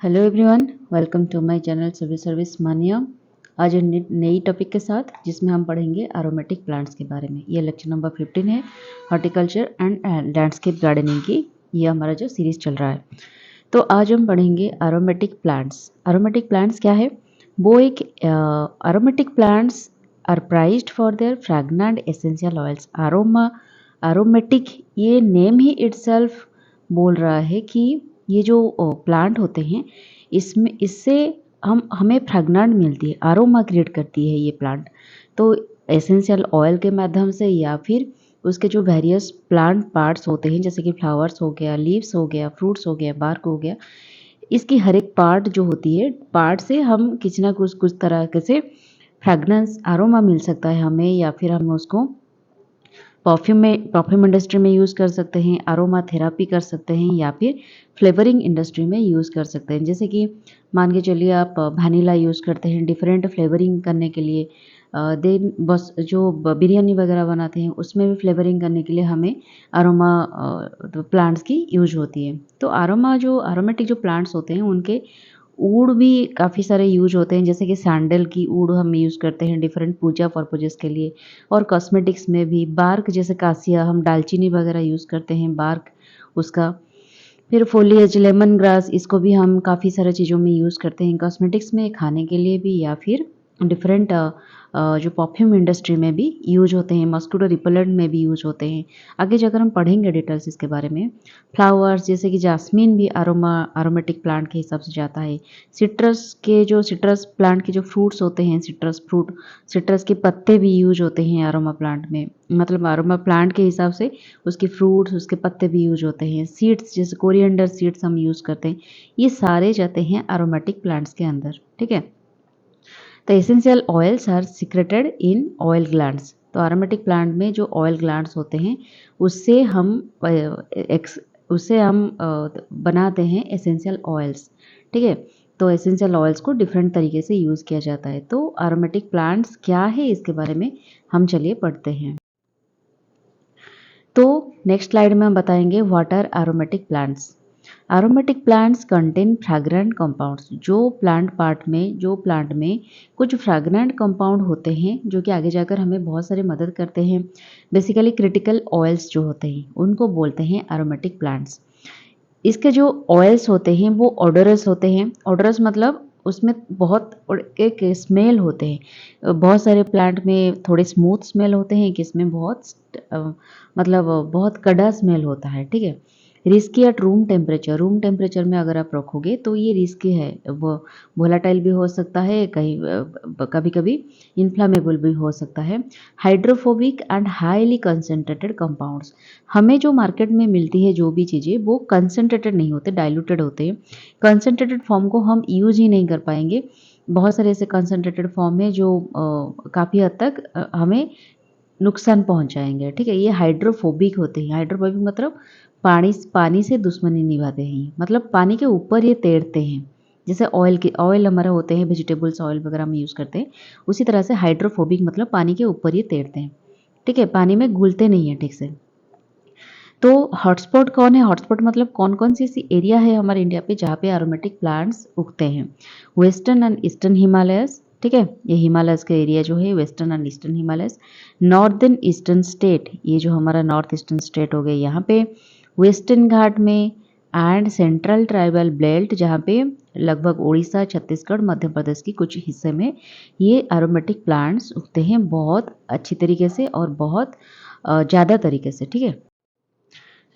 Hello everyone, welcome to my channel civil service mania. आज नई topic के साथ जिसमें हम पढ़ेंगे एरोमेटिक प्लांट्स के बारे में। ये लेक्चर नंबर 15 है, हॉर्टिकल्चर एंड लैंडस्केप गार्डनिंग की। ये हमारा जो सीरीज़ चल रहा है, तो आज हम पढ़ेंगे एरोमेटिक प्लांट्स। एरोमेटिक प्लांट्स क्या है? वो एक aromatic plants are prized for their fragrant essential oils. Aromatic, ये नेम ही इटसेल्फ बोल रहा है कि ये जो प्लांट होते हैं इससे हमें फ्रेगनेंट मिलती है, अरोमा क्रिएट करती है ये प्लांट। तो एसेंशियल ऑयल के माध्यम से या फिर उसके जो वेरियस प्लांट पार्ट्स होते हैं, जैसे कि फ्लावर्स हो गया, लीव्स हो गया, फ्रूट्स हो गया, बार्क हो गया, इसकी हर एक पार्ट जो होती है, पार्ट से हम किसी ना कुछ तरह से फ्रेगनेंस अरोमा मिल सकता है हमें, या फिर हम उसको परफ्यूम इंडस्ट्री में यूज़ कर सकते हैं, अरोमा थेरापी कर सकते हैं, या फिर फ्लेवरिंग इंडस्ट्री में यूज़ कर सकते हैं। जैसे कि मान के चलिए आप वनीला यूज़ करते हैं डिफरेंट फ्लेवरिंग करने के लिए, देन बस जो बिरयानी वगैरह बनाते हैं उसमें भी फ्लेवरिंग करने के लिए हमें अरोमा प्लांट्स की यूज होती है। तो अरोमेटिक जो प्लांट्स होते हैं उनके ऊड भी काफ़ी सारे यूज होते हैं, जैसे कि सैंडल की ऊड हम यूज़ करते हैं डिफरेंट पूजा पर्पजेस के लिए, और कॉस्मेटिक्स में भी बार्क, जैसे कासिया, हम दालचीनी वगैरह यूज़ करते हैं बार्क उसका। फिर फोलिएज, लेमन ग्रास, इसको भी हम काफ़ी सारी चीज़ों में यूज़ करते हैं, कॉस्मेटिक्स में, खाने के लिए भी, या फिर डिफरेंट जो परफ्यूम इंडस्ट्री में भी यूज होते हैं, मस्किटो रिपेलेंट में भी यूज होते हैं। आगे जाकर हम पढ़ेंगे डिटेल्स इसके बारे में। फ्लावर्स जैसे कि जास्मीन भी अरोमेटिक प्लांट के हिसाब से जाता है। सिट्रस प्लांट के जो फ्रूट्स होते हैं, सिट्रस के पत्ते भी यूज होते हैं अरोमा प्लांट में, मतलब अरोमा प्लांट के हिसाब से उसके फ्रूट्स, उसके पत्ते भी यूज होते हैं। सीड्स जैसे कोरिएंडर सीड्स हम यूज़ करते हैं, ये सारे जाते हैं अरोमेटिक प्लांट्स के अंदर। ठीक है, तो essential oils are secreted in oil glands. तो अरोमेटिक प्लांट में जो ऑयल ग्लैंड्स होते हैं उससे हम बनाते हैं एसेंशियल ऑयल्स। ठीक है, तो एसेंशियल ऑयल्स को डिफरेंट तरीके से यूज़ किया जाता है। तो अरोमेटिक प्लांट्स क्या है इसके बारे में हम चलिए पढ़ते हैं। तो नेक्स्ट स्लाइड में हम बताएंगे what are aromatic plants. Aromatic plants contain fragrant compounds. जो प्लांट में कुछ फ्रैग्रेंट कंपाउंड होते हैं जो कि आगे जाकर हमें बहुत सारी मदद करते हैं। बेसिकली क्रिटिकल ऑयल्स जो होते हैं उनको बोलते हैं एरोमेटिक प्लांट्स। इसके जो ऑयल्स होते हैं वो ओडोरस होते हैं। ओडोरस मतलब उसमें बहुत एक स्मेल होते हैं। बहुत सारे प्लांट में थोड़े स्मूथ स्मेल होते हैं, किसमें बहुत मतलब बहुत कड़ा स्मेल होता है। ठीक है, रिस्की एट रूम टेम्परेचर में अगर आप रखोगे तो ये रिस्की है, वो वोलाटाइल भी हो सकता है, कभी कभी इन्फ्लामेबल भी हो सकता है। Hydrophobic and highly concentrated compounds. हमें जो मार्केट में मिलती है जो भी चीज़ें, वो कंसनट्रेटेड नहीं होते, डाइल्यूटेड होते हैं। कंसनट्रेटेड फॉर्म को हम यूज ही नहीं कर पाएंगे। बहुत सारे ऐसे कंसनट्रेटेड फॉर्म है जो काफ़ी हद तक हमें नुकसान पहुंचाएंगे। ठीक है, ये हाइड्रोफोबिक होते हैं। हाइड्रोफोबिक मतलब पानी से दुश्मनी निभाते हैं, मतलब पानी के ऊपर ये तैरते हैं। जैसे ऑयल हमारे होते हैं, वेजिटेबल्स ऑयल वगैरह में यूज़ करते हैं, उसी तरह से हाइड्रोफोबिक मतलब पानी के ऊपर ये तैरते हैं। ठीक है, पानी में घुलते नहीं है ठीक से। तो हॉटस्पॉट कौन है? हॉटस्पॉट मतलब कौन कौन सी ऐसी एरिया है हमारे इंडिया पे जहाँ पे एरोमेटिक प्लांट्स उगते हैं? Western and eastern Himalayas. ठीक है, ये हिमालयस का एरिया जो है western and eastern Himalayas. Northern eastern state, ये जो हमारा नॉर्थ ईस्टर्न स्टेट हो गए यहाँ पे। वेस्टर्न घाट में एंड सेंट्रल ट्राइबल बेल्ट, जहाँ पे लगभग उड़ीसा, छत्तीसगढ़, मध्य प्रदेश की कुछ हिस्से में ये एरोमेटिक प्लांट्स उगते हैं बहुत अच्छी तरीके से और बहुत ज़्यादा तरीके से। ठीक है,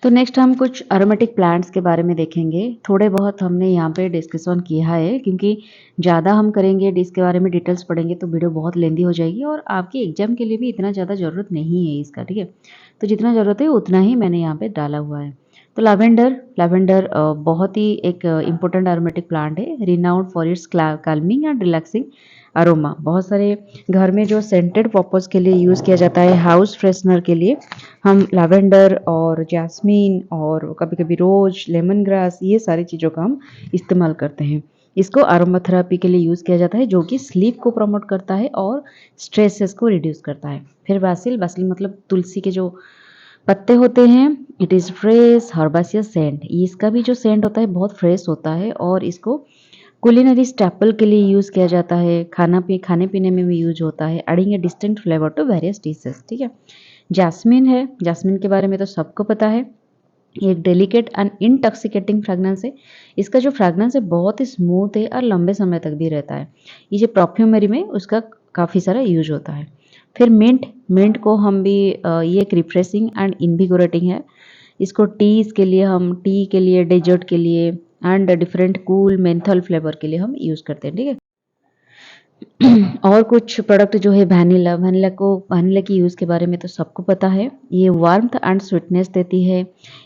तो नेक्स्ट हम कुछ एरोमेटिक प्लांट्स के बारे में देखेंगे। थोड़े बहुत हमने यहाँ पे डिस्कशन किया है, क्योंकि ज़्यादा हम करेंगे इसके बारे में डिटेल्स पढ़ेंगे तो वीडियो बहुत लेंदी हो जाएगी, और आपके एग्जाम के लिए भी इतना ज़्यादा ज़रूरत नहीं है इसका। ठीक है, तो जितना ज़रूरत है उतना ही मैंने यहाँ पे डाला हुआ है। तो लैवेंडर बहुत ही एक इम्पोर्टेंट एरोमेटिक प्लांट है, renowned for its calming and relaxing aroma. बहुत सारे घर में जो सेंटेड पर्पज़ के लिए यूज़ किया जाता है, हाउस फ्रेशनर के लिए, हम लैवेंडर और जैस्मीन और कभी कभी रोज, लेमन ग्रास, ये सारी चीज़ों का हम इस्तेमाल करते हैं। इसको अरोमा थेरेपी के लिए यूज़ किया जाता है, जो कि स्लीप को प्रमोट करता है और स्ट्रेसेस को रिड्यूस करता है। फिर बासिल मतलब तुलसी के जो पत्ते होते हैं, it is fresh herbaceous scent. इसका भी जो सेंट होता है बहुत फ्रेश होता है और इसको कुलिनरी स्टेपल के लिए यूज़ किया जाता है, खाने पीने में भी यूज होता है, adding a distinct flavour to various dishes. ठीक है। जैस्मिन है, जैस्मिन के बारे में तो सबको पता है, ये एक डेलिकेट एंड इंटॉक्सिकेटिंग फ्रेगनेंस है। इसका जो फ्रेगनेंस है बहुत ही स्मूथ है और लंबे समय तक भी रहता है। ये जो परफ्यूमरी में उसका काफ़ी सारा यूज होता है। फिर मिंट, मिंट को हम भी ये एक रिफ्रेशिंग एंड इनविगोरेटिंग है। इसको टीज के लिए, हम टी के लिए, डेजर्ट के लिए एंड डिफरेंट कूल मेंथल फ्लेवर के लिए हम यूज़ करते हैं। ठीक है। और कुछ प्रोडक्ट जो है वैनिला, वैनिला की यूज़ के बारे में तो सबको पता है। ये वार्मथ एंड स्वीटनेस देती है।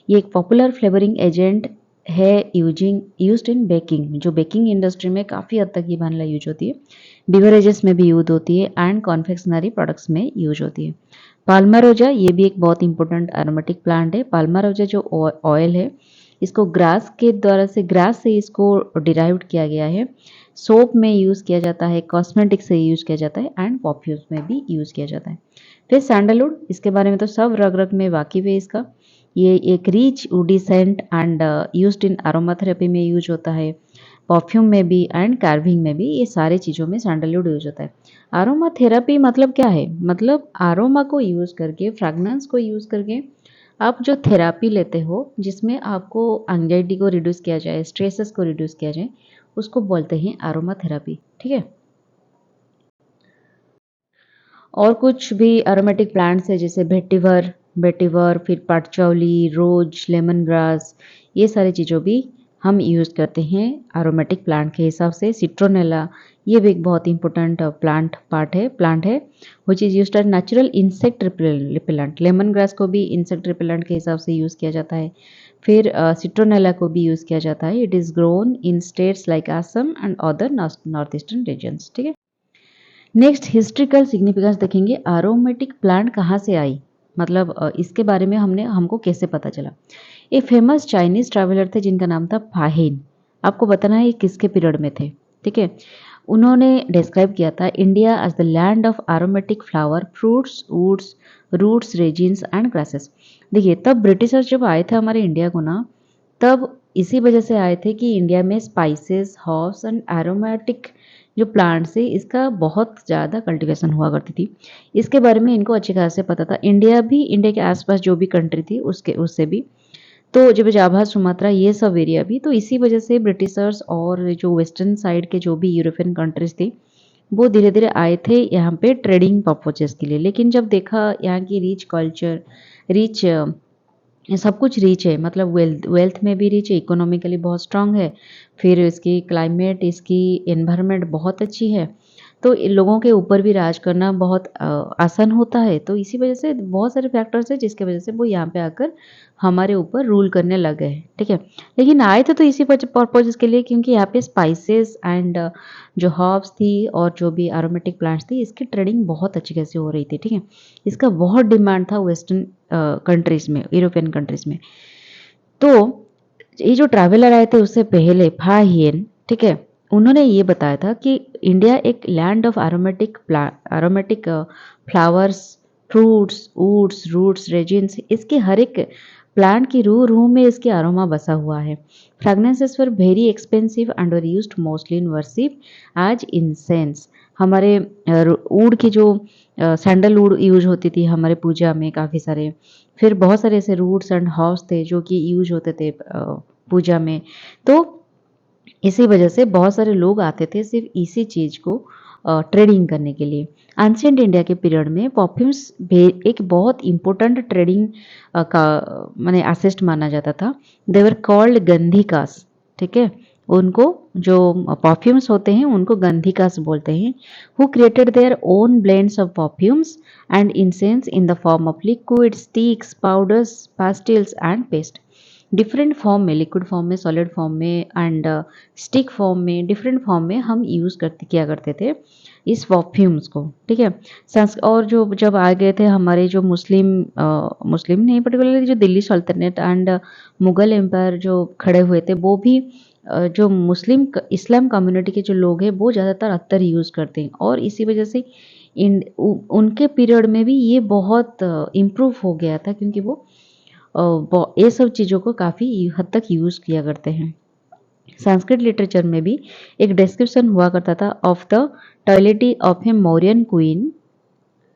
ये एक पॉपुलर फ्लेवरिंग एजेंट है यूज्ड इन बेकिंग। जो बेकिंग इंडस्ट्री में काफ़ी हद तक ये वैनिला यूज होती है। बिवरेजेस में भी यूज होती है एंड कॉन्फेक्शनरी प्रोडक्ट्स में यूज होती है। पाल्मारोजा, ये भी एक बहुत इंपॉर्टेंट एरोमेटिक प्लांट है। पाल्मारोजा जो ऑयल है, इसको ग्रास से इसको डिराइव्ड किया गया है। सोप में यूज़ किया जाता है, कॉस्मेटिक से यूज़ किया जाता है एंड परफ्यूम्स में भी यूज़ किया जाता है। फिर सैंडलवुड, इसके बारे में तो सब रग रग में वाकिफ है इसका। ये एक rich woody scent and used in aroma therapy में यूज होता है, परफ्यूम में भी एंड कार्विंग में भी। ये सारे चीज़ों में सैंडलवुड यूज होता है। अरोमा थेरेपी मतलब क्या है? मतलब अरोमा को यूज़ करके, फ्रेगनेंस को यूज़ करके आप जो थेरेपी लेते हो, जिसमें आपको एंग्जाइटी को रिड्यूस किया जाए, स्ट्रेसेस को रिड्यूस किया जाए, उसको बोलते हैं अरोमा थेरेपी। ठीक है। और कुछ भी एरोमेटिक प्लांट्स है जैसे वेटिवर, फिर पाटचौली, रोज, लेमन ग्रास, ये सारी चीज़ों भी हम यूज़ करते हैं एरोमेटिक प्लांट के हिसाब से। सिट्रोनेला, ये भी एक बहुत इंपॉर्टेंट प्लांट है which is used as natural insect repellent. Lemon grass को भी इंसेक्ट रिपेलेंट के हिसाब से यूज़ किया जाता है। फिर सिट्रोनेला को भी यूज़ किया जाता है। It is grown in states like Assam and other north eastern regions. ठीक है। नेक्स्ट हिस्ट्रिकल सिग्निफिकेंस देखेंगे, एरोमेटिक प्लांट कहाँ से आई, मतलब इसके बारे में हमको कैसे पता चला। एक फेमस चाइनीज ट्रैवलर थे जिनका नाम था फाहिन। आपको बताना है ये किसके पीरियड में थे। ठीक है। उन्होंने डिस्क्राइब किया था India as the land of aromatic flower, fruits, woods, roots, resins and grasses. देखिए, तब ब्रिटिशर्स जब आए थे हमारे इंडिया को ना, तब इसी वजह से आए थे कि इंडिया में स्पाइसेस, हर्ब्स एंड एरोमेटिक जो प्लांट्स है, इसका बहुत ज़्यादा कल्टीवेशन हुआ करती थी। इसके बारे में इनको अच्छी खास से पता था। इंडिया के आसपास जो भी कंट्री थी उससे भी, तो जब जाभा, सुमात्रा, ये सब एरिया भी, तो इसी वजह से ब्रिटिशर्स और जो वेस्टर्न साइड के जो भी यूरोपियन कंट्रीज थी, वो धीरे धीरे आए थे यहाँ पे ट्रेडिंग पर्पजेस के लिए। लेकिन जब देखा यहाँ की रिच कल्चर, रिच सब कुछ रीच है, मतलब वेल्थ में भी रीच है, इकोनॉमिकली बहुत स्ट्रांग है, फिर इसकी क्लाइमेट, इसकी एनवायरनमेंट बहुत अच्छी है, तो लोगों के ऊपर भी राज करना बहुत आसान होता है। तो इसी वजह से बहुत सारे फैक्टर्स हैं जिसके वजह से वो यहाँ पे आकर हमारे ऊपर रूल करने लग गए हैं। ठीक है। लेकिन आए थे तो इसी पर्पज के लिए, क्योंकि यहाँ पे स्पाइसेस एंड जो हर्ब्स थी और जो भी एरोमेटिक प्लांट्स थी, इसकी ट्रेडिंग बहुत अच्छी कैसे हो रही थी। ठीक है। इसका बहुत डिमांड था वेस्टर्न कंट्रीज में, यूरोपियन कंट्रीज में। तो ये जो ट्रैवलर आए थे उससे पहले, फाहियन, ठीक है, उन्होंने ये बताया था कि इंडिया एक land of aromatic flowers, fruits, woods, roots, resins, इसके हर एक प्लांट की रूह रूह में इसके अरोमा बसा हुआ है। Fragrances were very expensive and were used mostly in worship as incense. हमारे वुड की जो सैंडलवुड यूज होती थी हमारे पूजा में काफ़ी सारे। फिर बहुत सारे ऐसे रूट्स एंड हर्ब्स थे जो कि यूज होते थे पूजा में। तो इसी वजह से बहुत सारे लोग आते थे सिर्फ इसी चीज़ को ट्रेडिंग करने के लिए। एंशिएंट इंडिया के पीरियड में परफ्यूम्स एक बहुत इंपॉर्टेंट ट्रेडिंग का माने एसेट माना जाता था। दे वर कॉल्ड गंधिकास। ठीक है। उनको जो परफ्यूम्स होते हैं उनको गंधिकास बोलते हैं। Who created their own blends of perfumes and incense in the form of liquid, sticks, powders, pastilles and paste. Different form में, लिक्विड फॉर्म में, सॉलिड फॉर्म में एंड स्टिक फॉर्म में, डिफरेंट फॉर्म में हम यूज़ किया करते थे इस परफ्यूम्स को। ठीक है। और जो जब आ गए थे हमारे जो मुस्लिम नहीं, पर्टिकुलरली जो दिल्ली सल्तनत एंड मुगल एम्पायर जो खड़े हुए थे, वो भी जो इस्लाम कम्युनिटी के जो लोग हैं वो ज़्यादातर अत्तर यूज़ करते हैं। और इसी वजह से उनके पीरियड में भी ये बहुत इम्प्रूव हो गया था, क्योंकि वो ये सब चीज़ों को काफ़ी हद तक यूज़ किया करते हैं। संस्कृत लिटरेचर में भी एक डिस्क्रिप्शन हुआ करता था of the toiletry of a Mauryan queen,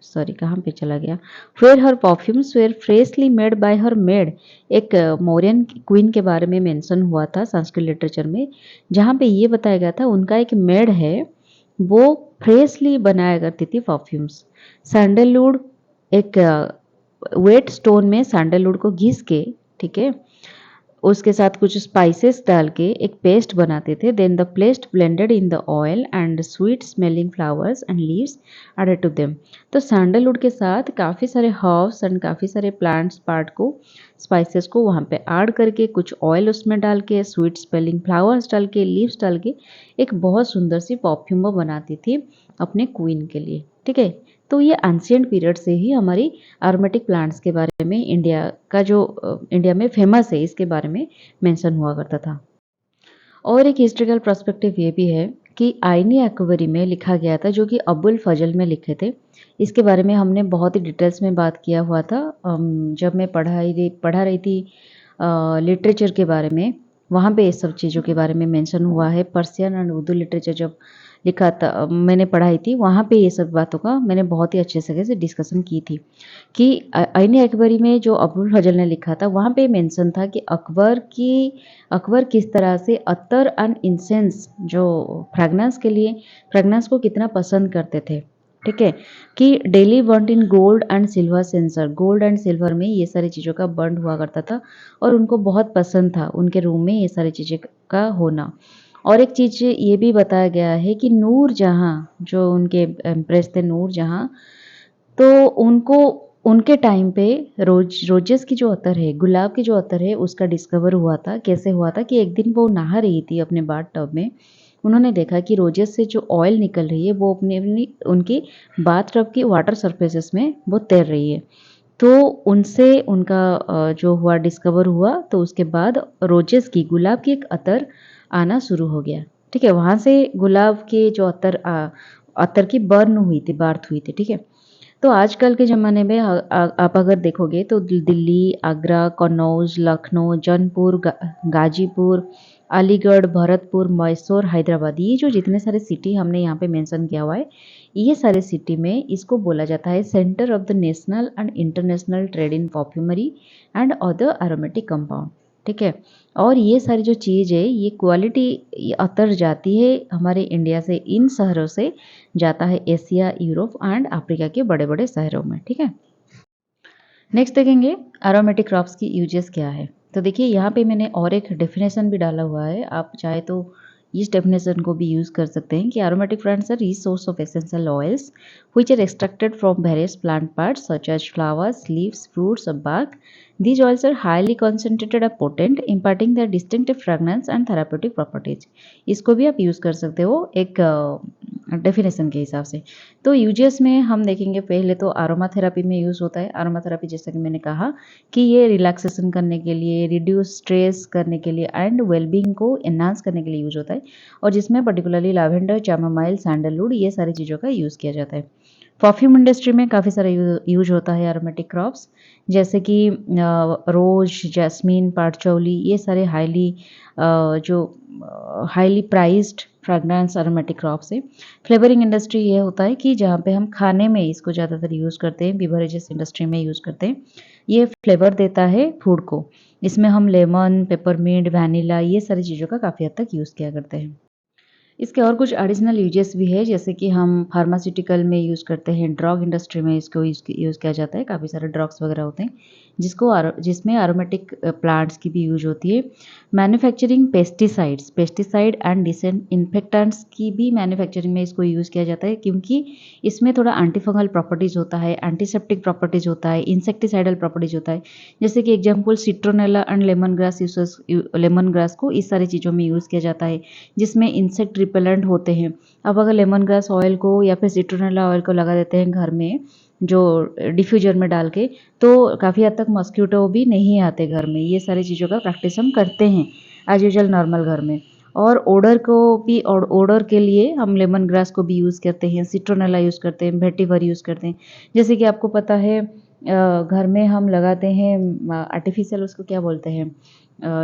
sorry कहाँ पे चला गया, where her perfumes were freshly made by her maid. एक मौर्यन क्वीन के बारे में मेंशन हुआ था संस्कृत लिटरेचर में, जहाँ पे ये बताया गया था उनका एक मेड है, वो फ्रेशली बनाया करती थी परफ्यूम्स। सैंडलवुड, एक वेट स्टोन में सैंडलवुड को घिस के, ठीक है, उसके साथ कुछ स्पाइसेस डाल के एक पेस्ट बनाते थे। Then the paste blended in the oil and sweet smelling flowers and leaves added to them. तो सैंडलवुड के साथ काफ़ी सारे हर्ब्स एंड काफ़ी सारे प्लांट्स पार्ट को, स्पाइसेस को वहाँ पे ऐड करके, कुछ ऑयल उसमें डाल के, स्वीट स्मेलिंग फ्लावर्स डाल के, लीव्स डाल के एक बहुत सुंदर सी परफ्यूम बनाती थी अपने क्वीन के लिए, ठीक है। तो ये एंशिएंट पीरियड से ही हमारी एरोमेटिक प्लांट्स के बारे में, इंडिया का जो इंडिया में फेमस है, इसके बारे में मेंशन हुआ करता था। और एक हिस्ट्रिकल पर्सपेक्टिव ये भी है कि आईनी अकबरी में लिखा गया था, जो कि अबुल फजल में लिखे थे। इसके बारे में हमने बहुत ही डिटेल्स में बात किया हुआ था जब मैं पढ़ा रही थी लिटरेचर के बारे में। वहाँ पे ये सब चीज़ों के बारे में मेंशन हुआ है। पर्शियन एंड उर्दू लिटरेचर जब लिखा था, मैंने पढ़ाई थी, वहाँ पे ये सब बातों का मैंने बहुत ही अच्छे से डिस्कशन की थी कि आईनी अकबरी में जो अबुल फजल ने लिखा था, वहाँ पे मेंशन था कि अकबर किस तरह से अत्तर एंड इंसेंस जो फ्रेगनेंस को कितना पसंद करते थे, ठीक है, कि daily burned in gold and silver sensor, gold and silver में ये सारी चीज़ों का बर्न हुआ करता था और उनको बहुत पसंद था उनके रूम में ये सारी चीज़ें का होना। और एक चीज़ ये भी बताया गया है कि नूरजहाँ, जो उनके एम्प्रेस थे नूरजहाँ, तो उनको उनके टाइम पे रोजेस की जो अतर है, गुलाब की जो अतर है, उसका डिस्कवर हुआ था। कैसे हुआ था कि एक दिन वो नहा रही थी अपने बाथ टब में, उन्होंने देखा कि रोजेस से जो ऑयल निकल रही है वो अपने अपनी उनकी बाथ टब की वाटर सरफेसेस में वो तैर रही है। तो उनसे उनका जो हुआ डिस्कवर हुआ, तो उसके बाद रोजेस की, गुलाब की एक अतर आना शुरू हो गया, ठीक है। वहाँ से गुलाब के जो अतर की बर्थ हुई थी, ठीक है। तो आजकल के ज़माने में आप अगर देखोगे तो दिल्ली, आगरा, कन्नौज, लखनऊ, जौनपुर, गाजीपुर, अलीगढ़, भरतपुर, मैसूर, हैदराबाद, ये जो जितने सारे सिटी हमने यहाँ पे मेंशन किया हुआ है, ये सारे सिटी में इसको बोला जाता है centre of the national and international trade in perfumery and other aromatic compound, ठीक है। और ये सारी जो चीज़ है, ये क्वालिटी अतर जाती है हमारे इंडिया से, इन शहरों से जाता है एशिया, यूरोप एंड अफ्रीका के बड़े बड़े शहरों में, ठीक है। नेक्स्ट देखेंगे एरोमेटिक क्रॉप्स की यूजेस क्या है। तो देखिए यहाँ पे मैंने और एक डेफिनेशन भी डाला हुआ है, आप चाहे तो इस डेफिनेशन को भी यूज़ कर सकते हैं कि aromatic plants are rich source of essential oils which are extracted from various plant parts such as flowers, leaves, fruits और bark. These oils are highly concentrated and potent, imparting their distinctive fragrance and therapeutic properties. इसको भी आप use कर सकते हो एक definition के हिसाब से। तो यूजेस में हम देखेंगे, पहले तो अरोमा थेरेपी में यूज़ होता है। अरोमा थेरेपी जैसा कि मैंने कहा कि ये रिलैक्सेशन करने के लिए, रिड्यूस स्ट्रेस करने के लिए एंड वेलबींग को एनहांस करने के लिए यूज़ होता है, और जिसमें पर्टिकुलरली लैवेंडर, कैमोमाइल, सैंडलवुड, ये सारी चीज़ों का यूज़ किया जाता है। परफ्यूम इंडस्ट्री में काफ़ी सारा यूज होता है एरोमेटिक क्रॉप्स, जैसे कि रोज, जैस्मीन, पाटचौली, ये सारे highly prized fragrance aromatic crops है। फ्लेवरिंग इंडस्ट्री ये होता है कि जहाँ पे हम खाने में इसको ज़्यादातर यूज़ करते हैं, बिवरेजेस इंडस्ट्री में यूज़ करते हैं। ये फ्लेवर देता है फूड को। इसमें हम लेमन, पेपरमिंट, वैनिला, ये सारी चीज़ों का काफ़ी हद तक यूज़ किया करते हैं। इसके और कुछ एडिशनल यूजेस भी है, जैसे कि हम फार्मास्यूटिकल में यूज़ करते हैं, ड्रग इंडस्ट्री में इसको यूज़ किया जाता है। काफ़ी सारे ड्रग्स वगैरह होते हैं जिसमें एरोमेटिक प्लांट्स की भी यूज होती है। मैन्युफैक्चरिंग पेस्टिसाइड एंड डिसइंफेक्टेंट्स की भी मैन्युफैक्चरिंग में इसको यूज़ किया जाता है, क्योंकि इसमें थोड़ा एंटीफंगल प्रॉपर्टीज़ होता है, एंटीसेप्टिक प्रॉपर्टीज़ होता है, इंसेक्टिसाइडल प्रॉपर्टीज़ होता है। जैसे कि example citronella and lemon grass को इस सारी चीज़ों में यूज़ किया जाता है, जिसमें इंसेक्ट रिपेलेंट होते हैं। अब अगर लेमन ग्रास ऑयल को या फिर सिट्रोनेला ऑयल को लगा देते हैं घर में, जो डिफ्यूजर में डाल के, तो काफ़ी हद तक मॉस्किटो भी नहीं आते घर में। ये सारी चीज़ों का प्रैक्टिस हम करते हैं एज यूजुअल नॉर्मल घर में। और ओडर के लिए हम लेमन ग्रास को भी यूज़ करते हैं, सिट्रोनेला यूज़ करते हैं, वेटिवर यूज़ करते हैं। जैसे कि आपको पता है घर में हम लगाते हैं आर्टिफिशियल, उसको क्या बोलते हैं,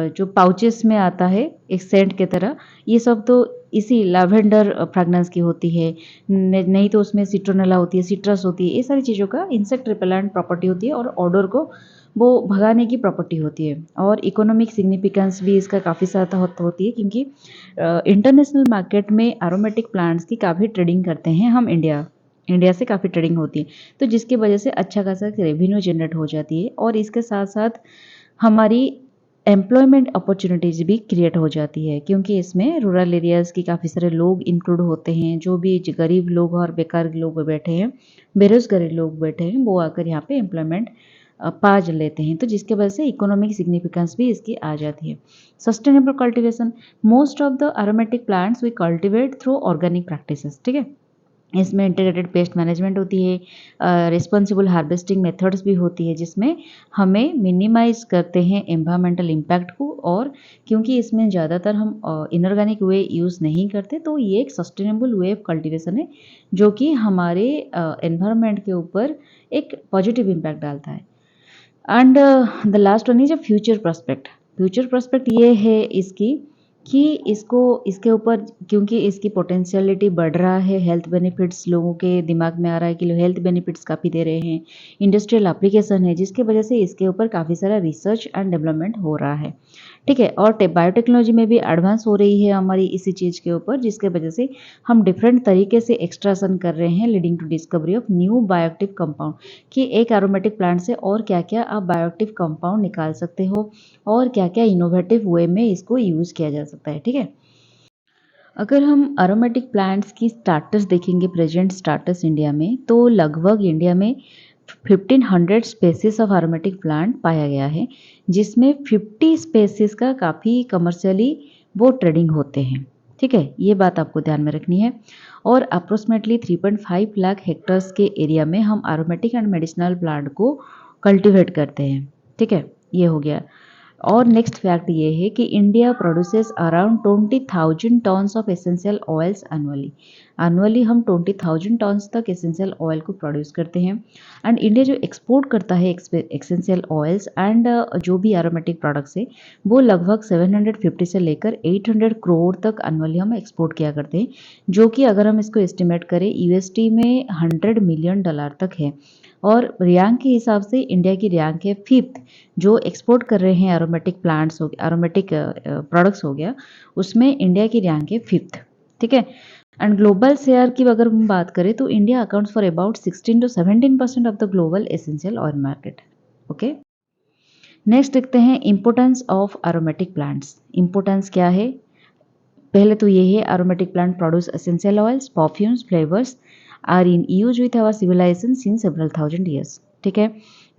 जो पाउचेस में आता है एक सेंट की तरह, ये सब तो इसी लैवेंडर फ्रेगनेंस की होती है। नहीं तो उसमें सिट्रोनेला होती है, सिट्रस होती है, ये सारी चीज़ों का इंसेक्ट रिपेलेंट प्रॉपर्टी होती है और ऑडर को वो भगाने की प्रॉपर्टी होती है। और इकोनॉमिक सिग्निफिकेंस भी इसका काफ़ी ज़्यादा होती है, क्योंकि इंटरनेशनल मार्केट में एरोमेटिक प्लांट्स की काफ़ी ट्रेडिंग करते हैं हम, इंडिया से काफ़ी ट्रेडिंग होती है, तो जिसकी वजह से अच्छा खासा रेवेन्यू जनरेट हो जाती है और इसके साथ साथ हमारी एम्प्लॉयमेंट अपॉर्चुनिटीज़ भी क्रिएट हो जाती है, क्योंकि इसमें रूरल एरियाज़ के काफ़ी सारे लोग इंक्लूड होते हैं, जो भी गरीब लोग और बेकार लोग बैठे हैं, बेरोजगारी लोग बैठे हैं, वो आकर यहाँ पे एम्प्लॉयमेंट पा लेते हैं, तो जिसके वजह से इकोनॉमिक सिग्निफिकेंस भी इसकी आ जाती है। Sustainable cultivation, most of the aromatic plants we cultivate through organic practices, ठीक है। इसमें इंटीग्रेटेड पेस्ट मैनेजमेंट होती है, रिस्पॉन्सिबल हार्वेस्टिंग मेथड्स भी होती है, जिसमें हमें मिनिमाइज करते हैं एनवायरमेंटल इम्पैक्ट को, और क्योंकि इसमें ज़्यादातर हम इनऑर्गेनिक वे यूज़ नहीं करते, तो ये एक सस्टेनेबल वे ऑफ कल्टीवेशन है जो कि हमारे एनवायरमेंट के ऊपर एक पॉजिटिव इम्पैक्ट डालता है। And the last one is a future prospect. Future prospect ये है इसकी कि इसके ऊपर, क्योंकि इसकी पोटेंशियलिटी बढ़ रहा है, हेल्थ बेनिफिट्स लोगों के दिमाग में आ रहा है कि लोग हेल्थ बेनिफिट्स काफ़ी दे रहे हैं, इंडस्ट्रियल एप्लीकेशन है, जिसकी वजह से इसके ऊपर काफ़ी सारा रिसर्च एंड डेवलपमेंट हो रहा है, ठीक है। और बायोटेक्नोलॉजी में भी एडवांस हो रही है हमारी इसी चीज़ के ऊपर, जिसके वजह से हम डिफरेंट तरीके से एक्सट्रैक्शन कर रहे हैं, leading to discovery of new bioactive compound, कि एक एरोमेटिक प्लांट से और क्या क्या आप बायोएक्टिव कंपाउंड निकाल सकते हो और क्या क्या इनोवेटिव वे में इसको यूज़ किया जा सकता है, ठीक है। अगर हम एरोमेटिक प्लांट्स की स्टार्टर्स देखेंगे, प्रेजेंट स्टार्टर्स इंडिया में, तो लगभग इंडिया में 1500 स्पेसीज ऑफ एरोमेटिक प्लांट पाया गया है, जिसमें 50 स्पेसीज का काफ़ी कमर्शियली वो ट्रेडिंग होते हैं, ठीक है, ये बात आपको ध्यान में रखनी है। और अप्रोक्सीमेटली 3.5 लाख हेक्टर्स के एरिया में हम एरोमेटिक एंड मेडिसिनल प्लांट को कल्टीवेट करते हैं, ठीक है, ये हो गया। और नेक्स्ट फैक्ट ये है कि India produces around 20,000 tons of essential oils annually हम 20,000 टन्स तक एसेंशियल ऑयल को प्रोड्यूस करते हैं। एंड इंडिया जो एक्सपोर्ट करता है एसेंशियल ऑयल्स एंड जो भी एरोमेटिक प्रोडक्ट्स है, वो लगभग 750 से लेकर 800 करोड़ तक एनुअली हम एक्सपोर्ट किया करते हैं, जो कि अगर हम इसको एस्टिमेट करें यूएसडी में $100 मिलियन तक है। और रैंक के हिसाब से इंडिया की रैंक है 5th, जो एक्सपोर्ट कर रहे हैं एरोमेटिक प्लांट्स हो, एरोमेटिक प्रोडक्ट्स हो गया, उसमें इंडिया की रैंक है 5th, ठीक है। एंड ग्लोबल शेयर की अगर हम बात करें, तो India accounts for about 16 to 17% of the global essential oil market, okay. Next देखते हैं importance of aromatic plants. Importance क्या है? पहले तो ये है, aromatic plant produce essential oils, perfumes, flavours are in use with our civilisation since several thousand years, ठीक है।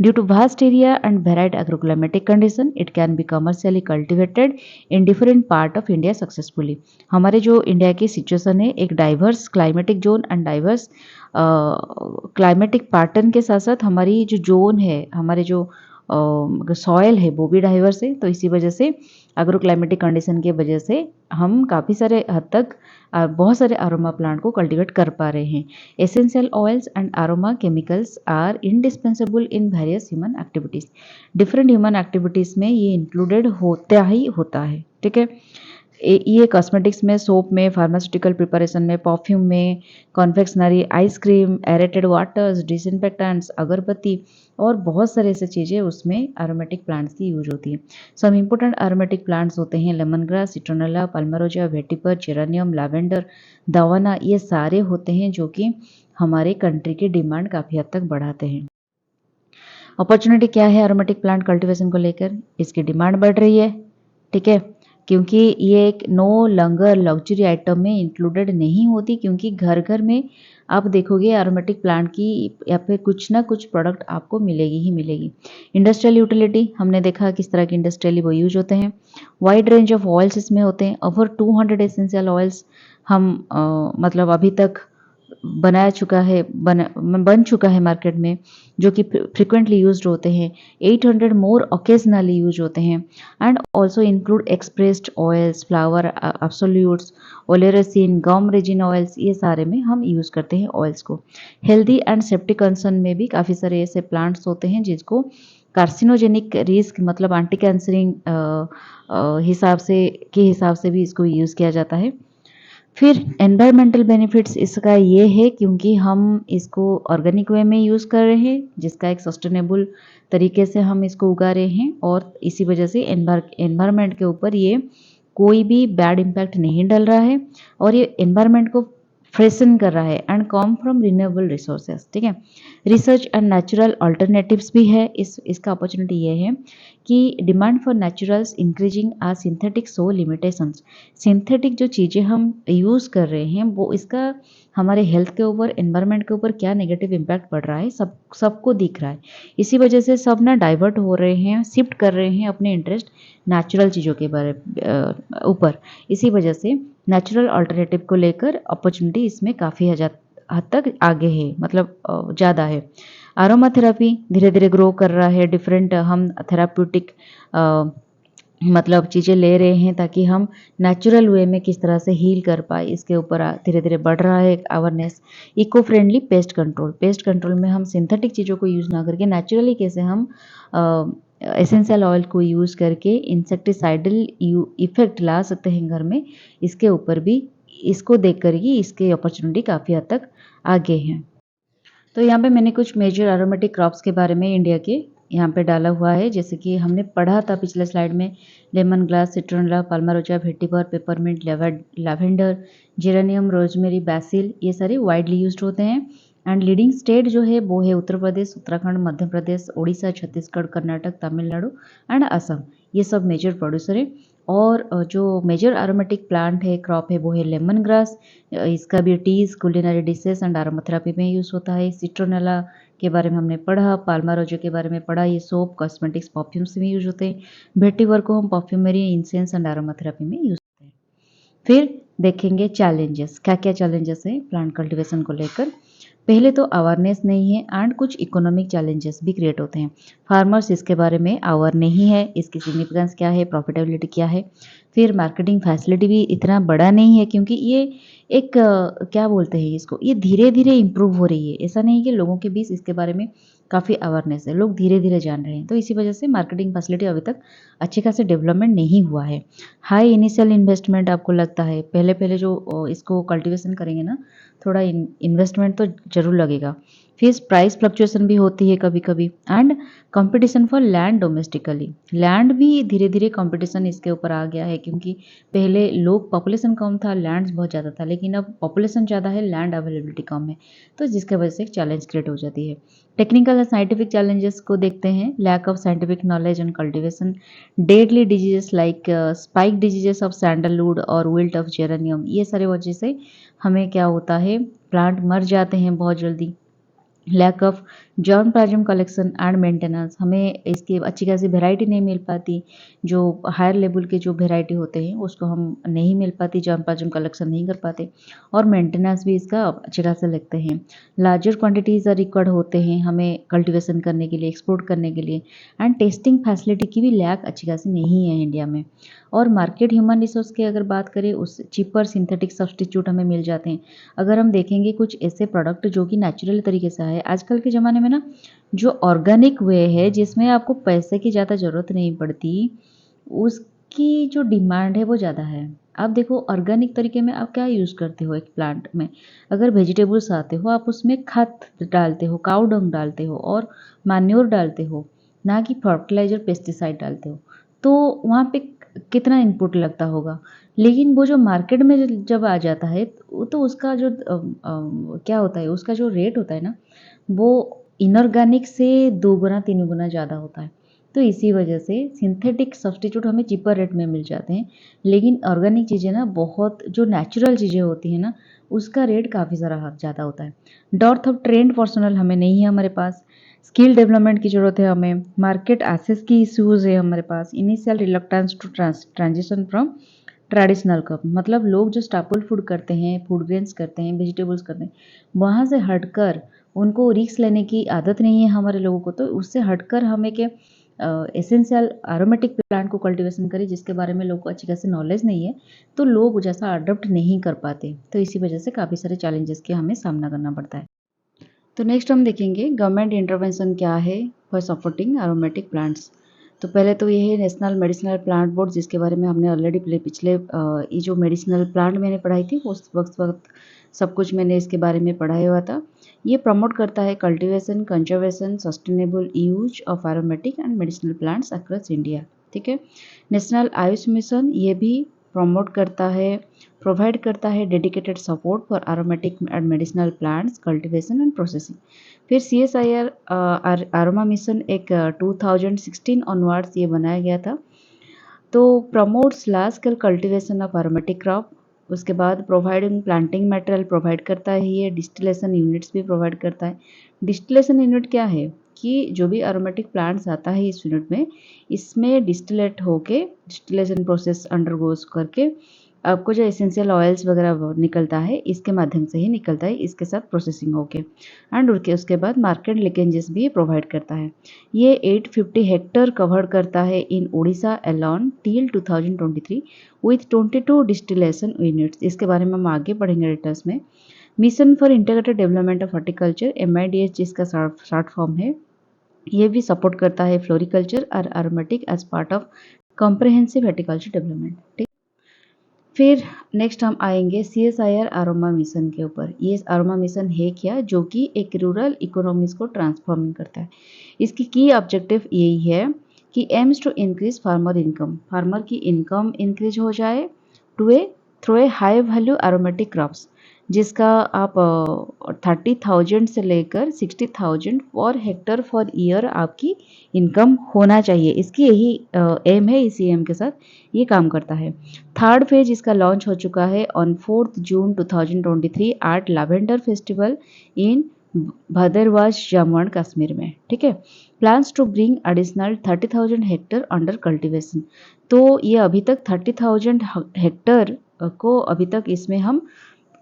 Due to vast area and varied agroclimatic condition, it can be commercially cultivated in different part of India successfully. हमारे जो India की situation है, एक diverse climatic zone and diverse climatic pattern के साथ साथ हमारी जो जोन है, हमारे जो सॉयल है, वो भी डाइवर्स है, तो इसी वजह से एग्रो क्लाइमेटिक कंडीशन की वजह से हम काफ़ी सारे हद तक बहुत सारे अरोमा प्लांट को कल्टीवेट कर पा रहे हैं। Essential oils and aroma chemicals are indispensable in various human activities. Different human activities में ये इंक्लूडेड होता ही होता है, ठीक है। ये कॉस्मेटिक्स में, सोप में, फार्मास्यूटिकल प्रिपरेशन में, परफ्यूम में, confectionery, ice cream, aerated waters, disinfectants, अगरबत्ती और बहुत सारे ऐसे चीज़ें उसमें एरोमेटिक प्लांट्स की यूज होती है। सम इंपॉर्टेंट एरोमेटिक प्लांट्स होते हैं lemon grass, citronella, palmarosa, vetiver, geranium, lavender, davana, ये सारे होते हैं जो कि हमारे कंट्री की डिमांड काफ़ी हद तक बढ़ाते हैं। अपॉर्चुनिटी क्या है एरोमेटिक प्लांट कल्टीवेशन को लेकर? इसकी डिमांड बढ़ रही है, ठीक है, क्योंकि ये एक नो लॉन्गर लग्जरी आइटम में इंक्लूडेड नहीं होती, क्योंकि घर घर में आप देखोगे एरोमेटिक प्लांट की या फिर कुछ ना कुछ प्रोडक्ट आपको मिलेगी ही मिलेगी। इंडस्ट्रियल यूटिलिटी, हमने देखा किस तरह के इंडस्ट्रियली वो यूज होते हैं। वाइड रेंज ऑफ ऑयल्स इसमें होते हैं, ओवर 200 एसेंशियल ऑयल्स हम मतलब अभी तक बन चुका है मार्केट में, जो कि फ्रिक्वेंटली यूज्ड होते हैं। 800 मोर ओकेजनली यूज होते हैं and also include expressed oils, flower absolutes, oleoresin, gum resin oils, ये सारे में हम यूज़ करते हैं ऑयल्स को। हेल्दी एंड सेफ्टी कंसर्न में भी काफ़ी सारे ऐसे प्लांट्स होते हैं जिसको कार्सिनोजेनिक रिस्क मतलब एंटी कैंसरिंग हिसाब से भी इसको यूज़ किया जाता है। फिर एनवायरमेंटल बेनिफिट्स इसका ये है क्योंकि हम इसको ऑर्गेनिक वे में यूज़ कर रहे हैं, जिसका एक सस्टेनेबल तरीके से हम इसको उगा रहे हैं और इसी वजह से एनवायरमेंट के ऊपर ये कोई भी बैड इम्पैक्ट नहीं डल रहा है और ये एनवायरमेंट को फ्रेशन कर रहा है and come from renewable resources. ठीक है, रिसर्च एंड नेचुरल अल्टरनेटिव्स भी है। इसका अपॉर्चुनिटी ये है कि demand for naturals increasing are synthetic so limitations. Synthetic जो चीज़ें हम यूज़ कर रहे हैं वो इसका हमारे हेल्थ के ऊपर, एनवायरनमेंट के ऊपर क्या नेगेटिव इम्पैक्ट पड़ रहा है सबको दिख रहा है। इसी वजह से सब ना डाइवर्ट हो रहे हैं, शिफ्ट कर रहे हैं अपने इंटरेस्ट नेचुरल चीज़ों के बारे ऊपर। इसी वजह से नेचुरल अल्टरनेटिव को लेकर अपॉर्चुनिटी इसमें काफ़ी हद तक आगे है, मतलब ज़्यादा है। अरोमा थेरेपी धीरे धीरे ग्रो कर रहा है। डिफरेंट हम थेराप्यूटिक मतलब चीज़ें ले रहे हैं ताकि हम नेचुरल वे में किस तरह से हील कर पाए, इसके ऊपर धीरे धीरे बढ़ रहा है awareness. Eco friendly pest control में हम सिंथेटिक चीज़ों को यूज़ ना करके नेचुरली कैसे हम एसेंशियल ऑयल को यूज़ करके इंसेक्टिसाइडल इफेक्ट ला सकते हैं घर में, इसके ऊपर भी इसको देख कर ही इसके अपॉर्चुनिटी काफ़ी हद तक आगे हैं। तो यहाँ पे मैंने कुछ मेजर एरोमेटिक क्रॉप्स के बारे में इंडिया के यहाँ पे डाला हुआ है, जैसे कि हमने पढ़ा था पिछले स्लाइड में। Lemon grass, citronella, palmarosa, vetiver, peppermint, lavender, geranium, rosemary, basil, ये सारे वाइडली यूज्ड होते हैं। एंड लीडिंग स्टेट जो है वो है उत्तर प्रदेश, उत्तराखंड, मध्य प्रदेश, उड़ीसा, छत्तीसगढ़, कर्नाटक, तमिलनाडु एंड असम। ये सब मेजर प्रोड्यूसर है। और जो मेजर एरोमेटिक प्लांट है, क्रॉप है, वो है लेमन ग्रास। इसका भी teas, culinary dishes and aromatherapy में यूज़ होता है। सिट्रोनेला के बारे में हमने पढ़ा, पाल्मारोजा के बारे में पढ़ा, ये सोप, कॉस्मेटिक्स, परफ्यूम्स में यूज होते हैं। वेटिवर को हम परफ्यूमरी, इंसेंस एंड अरोमाथेरेपी में यूज होते हैं। फिर देखेंगे चैलेंजेस, क्या क्या चैलेंजेस है प्लांट कल्टीवेशन को लेकर। पहले तो अवेयरनेस नहीं है एंड कुछ इकोनॉमिक चैलेंजेस भी क्रिएट होते हैं। फार्मर्स इसके बारे में अवेयर नहीं है, इसकी सिग्निफिकेंस क्या है, प्रॉफिटेबिलिटी क्या है। फिर मार्केटिंग फैसिलिटी भी इतना बड़ा नहीं है क्योंकि ये एक क्या बोलते हैं इसको, ये धीरे धीरे इम्प्रूव हो रही है। ऐसा नहीं कि लोगों के बीच इसके बारे में काफ़ी अवेयरनेस है, लोग धीरे धीरे जान रहे हैं। तो इसी वजह से मार्केटिंग फैसिलिटी अभी तक अच्छे खासे डेवलपमेंट नहीं हुआ है। हाई इनिशियल इन्वेस्टमेंट आपको लगता है, पहले पहले जो इसको कल्टीवेशन करेंगे ना, थोड़ा इन्वेस्टमेंट तो ज़रूर लगेगा। फिर प्राइस फ्लक्चुएशन भी होती है कभी कभी। And competition for land domestically, land भी धीरे धीरे कंपटीशन इसके ऊपर आ गया है क्योंकि पहले लोग पॉपुलेशन कम था, लैंड बहुत ज़्यादा था, लेकिन अब पॉपुलेशन ज़्यादा है, लैंड अवेलेबिलिटी कम है, तो जिसकी वजह से एक चैलेंज क्रिएट हो जाती है। टेक्निकल एंड साइंटिफिक चैलेंजेस को देखते हैं। Lack of scientific knowledge and cultivation, deadly diseases like spike diseases of sandalwood और विल्ट ऑफ जेरेनियम, ये सारे वजह से हमें क्या होता है, प्लांट मर जाते हैं बहुत जल्दी। Lack of germplasm collection and maintenance, हमें इसकी अच्छी खासी वेराइटी नहीं मिल पाती, जो हायर लेवल के जो वेराइटी होते हैं उसको हम नहीं मिल पाती, जर्म प्लाज्म कलेक्शन नहीं कर पाते और मेंटेनेंस भी इसका अच्छे खासे लगते हैं। लार्जर क्वांटिटीज़ रिक्वायर्ड होते हैं हमें कल्टीवेशन करने के लिए, एक्सपोर्ट करने के लिए। एंड टेस्टिंग फैसिलिटी की भी लैक अच्छी खासी नहीं है इंडिया में। और मार्केट ह्यूमन रिसोर्स की अगर बात करें, उस चीपर सिंथेटिक सब्सटीट्यूट हमें मिल जाते हैं। अगर हम देखेंगे कुछ ऐसे प्रोडक्ट जो कि नेचुरल तरीके से आए, आजकल के ज़माने में ना जो ऑर्गेनिक वे है जिसमें आपको पैसे की ज़्यादा ज़रूरत नहीं पड़ती, उसकी जो डिमांड है वो ज़्यादा है। आप देखो ऑर्गेनिक तरीके में आप क्या यूज़ करते हो, एक प्लांट में अगर वेजिटेबल्स आते हो आप उसमें खाद डालते हो, काऊ डंग डालते हो और मैन्योर डालते हो, ना कि फर्टिलाइजर पेस्टिसाइड डालते हो। तो वहाँ पे कितना इनपुट लगता होगा। लेकिन वो जो मार्केट में जब आ जाता है तो उसका जो क्या होता है, उसका जो रेट होता है ना, वो इनऑर्गेनिक से 2 गुना 3 गुना ज़्यादा होता है। तो इसी वजह से सिंथेटिक सब्स्टिट्यूट हमें चीपर रेट में मिल जाते हैं, लेकिन ऑर्गेनिक चीज़ें ना, बहुत जो नेचुरल चीज़ें होती हैं ना, उसका रेट काफ़ी सारा ज़्यादा होता है। डेप्थ ऑफ ट्रेंड पर्सनल हमें नहीं है हमारे पास। स्किल डेवलपमेंट की ज़रूरत है हमें। मार्केट एक्सेस की इश्यूज़ है हमारे पास। Initial reluctance to transition from traditional crop मतलब लोग जो स्टेपल फूड करते हैं, फूड ग्रेन्स करते हैं, वेजिटेबल्स करते हैं, वहाँ से हटकर उनको रिस्क लेने की आदत नहीं है हमारे लोगों को, तो उससे हटकर हम एक एसेंशियल एरोमेटिक प्लांट को कल्टीवेशन करें जिसके बारे में लोगों को अच्छी खासी नॉलेज नहीं है, तो लोग जैसा अडॉप्ट नहीं कर पाते, तो इसी वजह से काफ़ी सारे चैलेंजेस के हमें सामना करना पड़ता है। तो नेक्स्ट हम देखेंगे गवर्नमेंट इंटरवेंशन क्या है फॉर सपोर्टिंग एरोमेटिक प्लांट्स। तो पहले तो ये है नेशनल मेडिसिनल प्लांट बोर्ड, जिसके बारे में हमने ऑलरेडी पिछले ये जो मेडिसिनल प्लांट मैंने पढ़ाई थी वो उस वक्त सब कुछ मैंने इसके बारे में पढ़ाया हुआ था। ये प्रमोट करता है cultivation, conservation, sustainable use of aromatic and medicinal plants across India. ठीक है। नेशनल आयुष मिशन ये भी प्रमोट करता है, प्रोवाइड करता है dedicated support for aromatic and medicinal plants cultivation and processing. फिर CSIR आरोमा मिशन एक 2016 ऑनवर्ड्स ये बनाया गया था। तो promotes large scale cultivation of aromatic crop. उसके बाद प्रोवाइडिंग प्लांटिंग मटेरियल प्रोवाइड करता है, ये डिस्टिलेशन यूनिट्स भी प्रोवाइड करता है। डिस्टिलेशन यूनिट क्या है कि जो भी एरोमेटिक प्लांट्स आता है इस यूनिट में, इसमें डिस्टिलेट होके डिस्टिलेशन प्रोसेस अंडरगोज करके आपको जो एसेंशियल ऑयल्स वगैरह निकलता है इसके माध्यम से ही निकलता है, इसके साथ प्रोसेसिंग होके एंड उसके बाद मार्केट लिंकेजेस भी प्रोवाइड करता है। ये 850 हेक्टर कवर करता है in Orissa alone till 2023 with 22 distillation units. इसके बारे में हम आगे पढ़ेंगे डिटेल्स में। Mission for integrated development of horticulture MIDH जिसका शॉर्ट फॉर्म है, ये भी सपोर्ट करता है फ्लोरिकल्चर और aromatic as part of comprehensive horticulture development. ठीक। फिर नेक्स्ट हम आएंगे CSIR आरोमा मिशन के ऊपर। ये आरोमा मिशन है क्या, जो कि एक रूरल इकोनॉमीज को ट्रांसफॉर्मिंग करता है। इसकी की ऑब्जेक्टिव यही है कि aims to increase farmer income, farmer की इनकम इंक्रीज हो जाए to a through a high value aromatic crops, जिसका आप 30,000 से लेकर 60,000 फॉर हेक्टर फॉर ईयर आपकी इनकम होना चाहिए। इसकी यही एम है, इसी एम के साथ ये काम करता है। थर्ड फेज इसका लॉन्च हो चुका है on 4 June 2023 at lavender festival in Bhaderwah Jammu and Kashmir में। ठीक है। Plans to bring additional 30,000 hectare under cultivation. तो ये अभी तक 30,000 हेक्टर को अभी तक इसमें हम